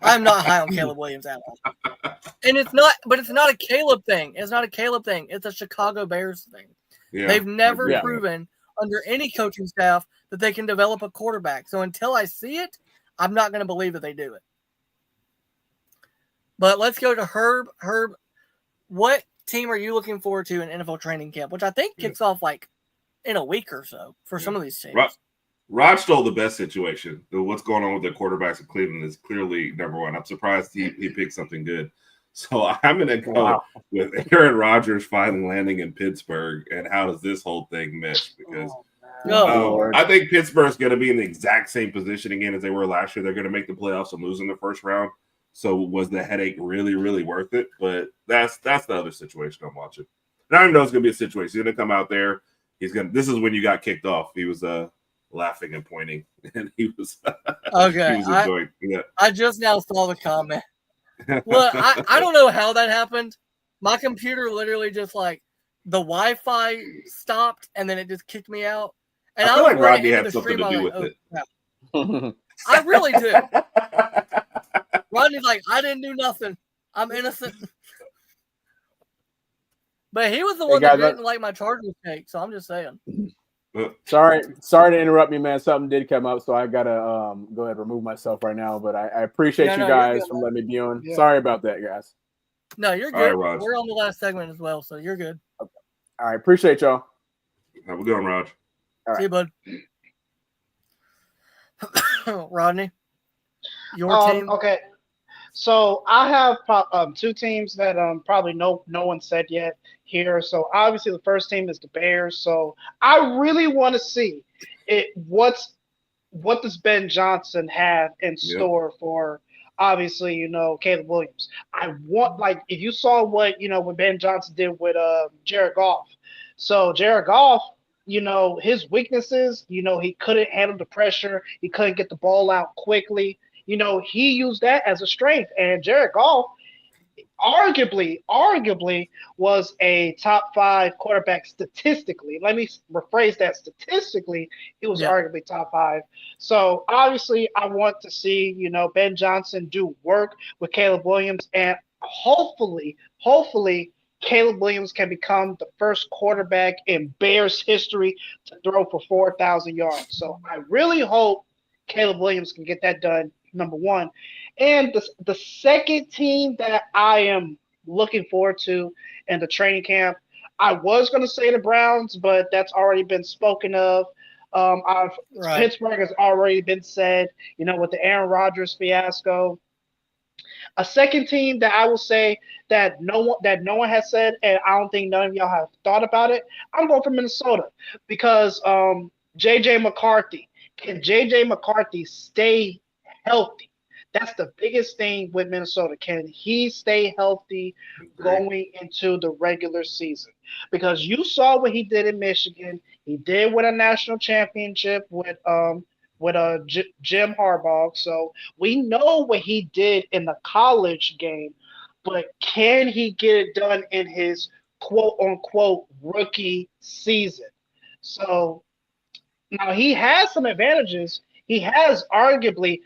I'm not high on Caleb Williams at all. And it's not a Caleb thing. It's not a Caleb thing. It's a Chicago Bears thing. Yeah, they've never proven under any coaching staff that they can develop a quarterback. So until I see it, I'm not going to believe that they do it. But let's go to Herb. Herb, what team are you looking forward to in NFL training camp, which I think kicks off in a week or so for some of these teams? Rod stole the best situation. What's going on with the quarterbacks in Cleveland is clearly number one. I'm surprised he picked something good. So I'm going to go with Aaron Rodgers finally landing in Pittsburgh, and how does this whole thing mesh? Because I think Pittsburgh's going to be in the exact same position again as they were last year. They're going to make the playoffs and lose in the first round. So was the headache really, really worth it? But that's the other situation I'm watching. And I know it's going to be a situation. He's going to come out there. This is when you got kicked off. He was laughing and pointing, and he was okay. He was enjoying. I just now saw the comment. Well, I don't know how that happened. My computer literally just the Wi-Fi stopped, and then it just kicked me out. And I feel like Rodney had something to do with it. Yeah. I really do. Rodney's like, I didn't do nothing. I'm innocent. But he was the one that didn't like my Chargers take, so I'm just saying. Sorry to interrupt you, man. Something did come up, so I gotta go ahead and remove myself right now. But I appreciate you guys for letting me be on. Yeah. Sorry about that, guys. No, you're good. Right, we're on the last segment as well, so you're good. Okay. All right, appreciate y'all. Have a good one, Raj. All right. See you, bud. Rodney, your team. Okay. So I have two teams that probably no one said yet here. So obviously the first team is the Bears. So I really want to see what does Ben Johnson have in store for obviously Caleb Williams. I want if you saw what Ben Johnson did with Jared Goff. So Jared Goff, his weaknesses, he couldn't handle the pressure, he couldn't get the ball out quickly. He used that as a strength, and Jared Goff arguably was a top 5 quarterback statistically. Let me rephrase that. Statistically, he was arguably top 5. So obviously I want to see, Ben Johnson do work with Caleb Williams, and hopefully Caleb Williams can become the first quarterback in Bears history to throw for 4,000 yards. So I really hope Caleb Williams can get that done. Number one. And the second team that I am looking forward to in the training camp, I was going to say the Browns, but that's already been spoken of. Pittsburgh has already been said, with the Aaron Rodgers fiasco. A second team that I will say that no one has said, and I don't think none of y'all have thought about it, I'm going for Minnesota because J.J. McCarthy. Can J.J. McCarthy stay healthy? That's the biggest thing with Minnesota. Can he stay healthy going into the regular season? Because you saw what he did in Michigan. He did win a national championship with Jim Harbaugh. So we know what he did in the college game, but can he get it done in his quote unquote rookie season? So now he has some advantages. He has arguably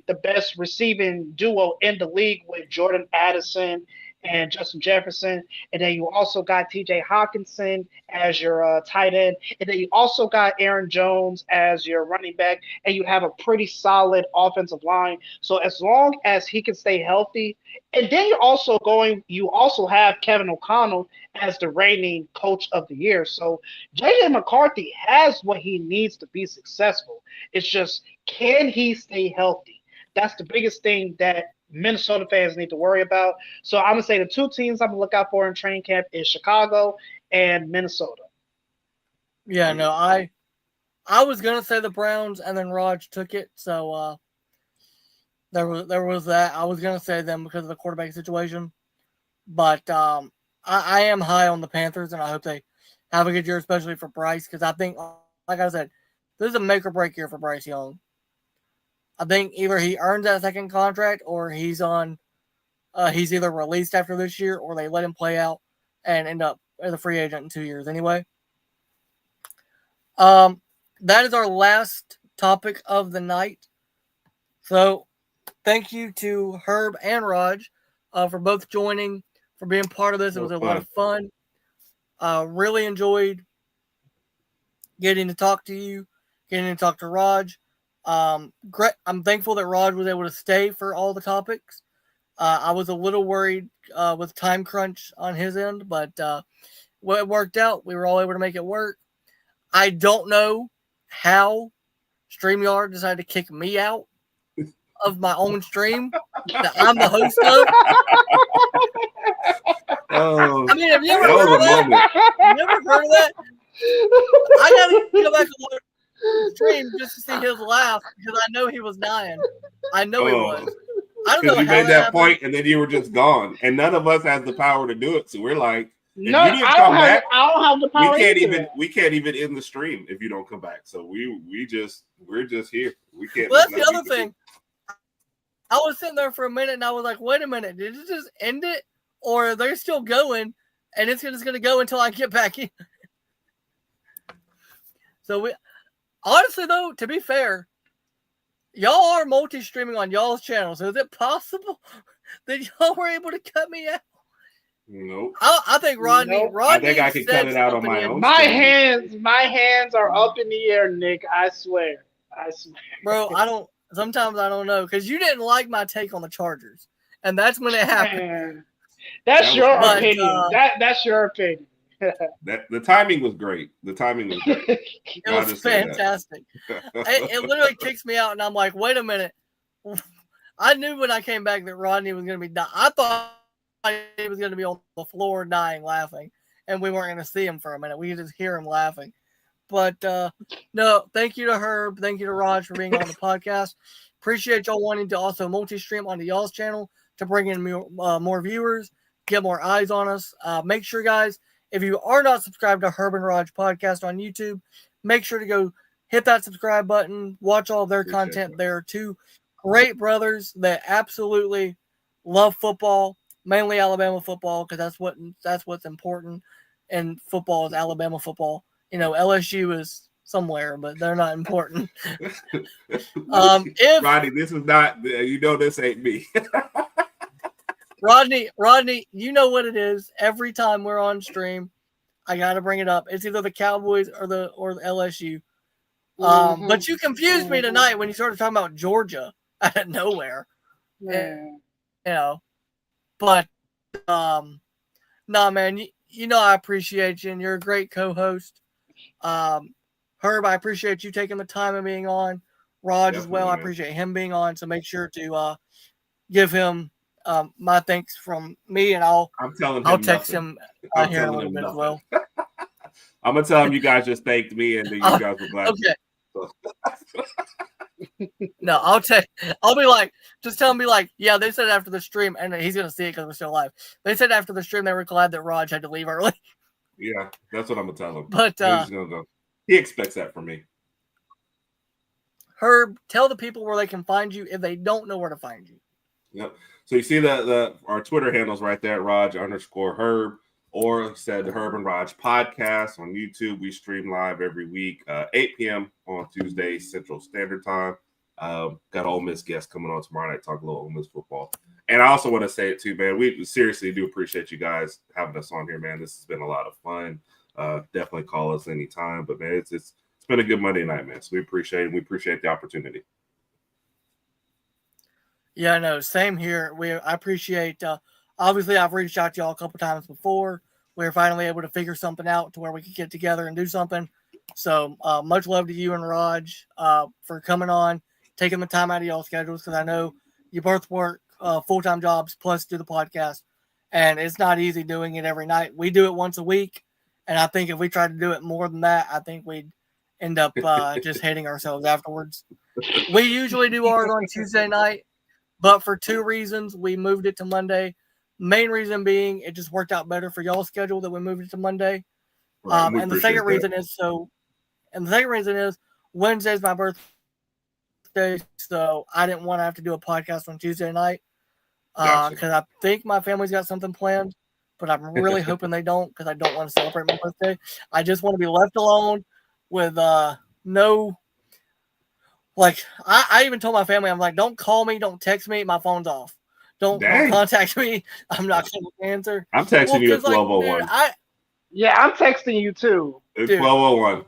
the best receiving duo in the league with Jordan Addison and Justin Jefferson. And then you also got TJ Hawkinson as your tight end. And then you also got Aaron Jones as your running back. And you have a pretty solid offensive line. So as long as he can stay healthy, and then you also have Kevin O'Connell as the reigning coach of the year. So J.J. McCarthy has what he needs to be successful. It's just, can he stay healthy? That's the biggest thing that Minnesota fans need to worry about. So I'm going to say the two teams I'm going to look out for in training camp is Chicago and Minnesota. Yeah, no, I was gonna say the Browns, and then Raj took it, so there was that. I was gonna say them because of the quarterback situation, but I am high on the Panthers, and I hope they have a good year, especially for Bryce, because I think, like I said, this is a make or break year for Bryce Young. I think either he earns that second contract, or he's either released after this year, or they let him play out and end up as a free agent in 2 years anyway. That is our last topic of the night. So, thank you to Herb and Raj for both joining, for being part of this. It was a lot of fun. Really enjoyed getting to talk to you, getting to talk to Raj. Great. I'm thankful that Raj was able to stay for all the topics. I was a little worried with time crunch on his end, but it worked out. We were all able to make it work. I don't know how StreamYard decided to kick me out of my own stream that I'm the host of. Oh, I mean, have you ever heard of that? You never heard of that? I gotta go back and watch the stream just to see his laugh because I know he was dying. I know he was. I don't know you how made that happened. point and then you were just gone, and none of us has the power to do it. So we're like, if no, you didn't come back, I don't have the power. we can't even end the stream if you don't come back. So we're just here. We can't. Well, that's the other thing. I was sitting there for a minute and I was like, wait a minute, did it just end it? Or they're still going and it's just going to go until I get back in? So honestly though, to be fair, y'all are multi-streaming on y'all's channel. So is it possible that y'all were able to cut me out? Nope. I think Rodney. Nope. Rodney I think I can cut it out on my own. My hands are up in the air, Nick. I swear. Bro, sometimes I don't know, because you didn't like my take on the Chargers, and that's when it happened. Man, that's your opinion. That's your opinion. The timing was great. It was fantastic. It literally kicks me out, and I'm like, wait a minute. I knew when I came back that Rodney was going to be dying. I thought he was going to be on the floor dying, laughing, and we weren't going to see him for a minute. We could just hear him laughing. But no, thank you to Herb. Thank you to Raj for being on the podcast. Appreciate y'all wanting to also multi-stream onto y'all's channel to bring in more viewers, get more eyes on us. Make sure, guys, if you are not subscribed to Herb and Raj podcast on YouTube, make sure to go hit that subscribe button. Watch all of their content. They're two great brothers that absolutely love football, mainly Alabama football, because that's what's important in football is Alabama football. You know, LSU is somewhere, but they're not important. Rodney, this is not. This ain't me. Rodney, you know what it is. Every time we're on stream, I got to bring it up. It's either the Cowboys or the LSU. But you confused me tonight when you started talking about Georgia out of nowhere. Yeah. But nah, man, you know I appreciate you, and you're a great co-host. Herb, I appreciate you taking the time and being on. Raj as well, I appreciate him being on. So make sure to give him my thanks from me, and I'll text him here in a little bit as well. I'm gonna tell him you guys just thanked me, and then you guys were glad. Okay. No, I'll be like, just tell him, be like, yeah, they said after the stream, and he's gonna see it because we're still live. They said after the stream they were glad that Raj had to leave early. Yeah, that's what I'm gonna tell him. But he's gonna go. He expects that from me. Herb, tell the people where they can find you if they don't know where to find you. Yep. So you see our Twitter handles right there, Raj_Herb, or said the Herb and Raj podcast on YouTube. We stream live every week, 8 p.m. on Tuesdays Central Standard Time. Got an Ole Miss guest coming on tomorrow night, talk a little Ole Miss football. And I also want to say it too, man. We seriously do appreciate you guys having us on here, man. This has been a lot of fun. Definitely call us anytime. But man, it's been a good Monday night, man. So we appreciate it. We appreciate the opportunity. Yeah, no, same here. I appreciate. Obviously, I've reached out to y'all a couple times before. We were finally able to figure something out to where we could get together and do something. So much love to you and Raj for coming on, taking the time out of y'all schedules, because I know you both work full-time jobs plus do the podcast, and it's not easy doing it every night. We do it once a week, And I think if we tried to do it more than that, I think we'd end up just hating ourselves afterwards. We usually do ours on Tuesday night, but for 2 reasons, we moved it to Monday. Main reason being it just worked out better for y'all's schedule that we moved it to Monday. Right, And the second reason is Wednesday's my birthday, so I didn't want to have to do a podcast on Tuesday night because I think my family's got something planned, but I'm really hoping they don't because I don't want to celebrate my birthday. I just want to be left alone with no. Like, I even told my family, I'm like, don't call me, don't text me, my phone's off. Don't contact me. I'm not going to answer. I'm texting you at 12:01. Yeah, I'm texting you too. It's 12:01.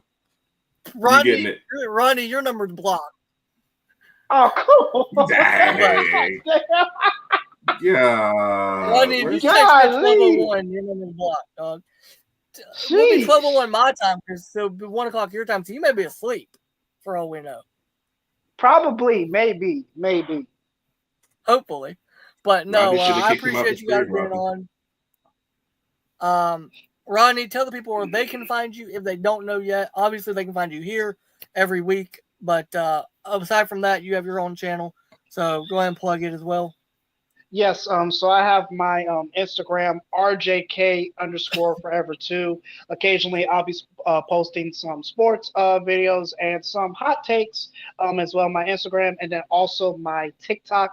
Ronnie, your number's blocked. Oh, cool. Dang. Yeah. Ronnie, if you text me 12:01, your number's blocked, dog. We'll be 12:01 my time, so 1 o'clock your time, so you may be asleep for all we know. Probably, maybe. Hopefully. But no, I appreciate you guys being on. Ronnie, tell the people where they can find you if they don't know yet. Obviously, they can find you here every week. But aside from that, you have your own channel. So go ahead and plug it as well. Yes, so I have my Instagram, RJK_forever2. Occasionally, I'll be posting some sports videos and some hot takes as well. My Instagram, and then also my TikTok,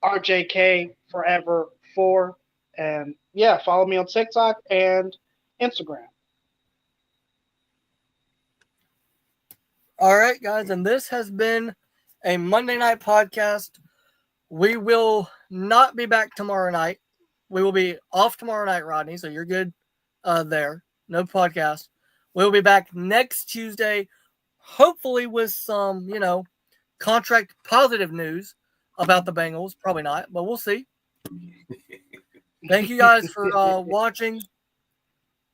RJK4ever4. And yeah, follow me on TikTok and Instagram. All right, guys, and this has been a Monday night podcast. We will not be back tomorrow night. We will be off tomorrow night, Rodney, so you're good there. No podcast. We'll be back next Tuesday, hopefully with some, contract positive news about the Bengals. Probably not, but we'll see. Thank you guys for watching.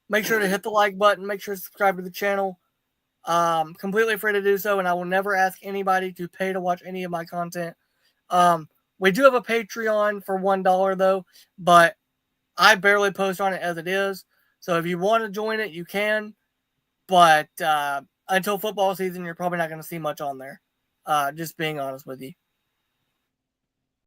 Make sure to hit the like button. Make sure to subscribe to the channel. Completely free to do so, and I will never ask anybody to pay to watch any of my content. We do have a Patreon for $1 though, but I barely post on it as it is. So if you want to join it, you can. But until football season, you're probably not going to see much on there. Just being honest with you.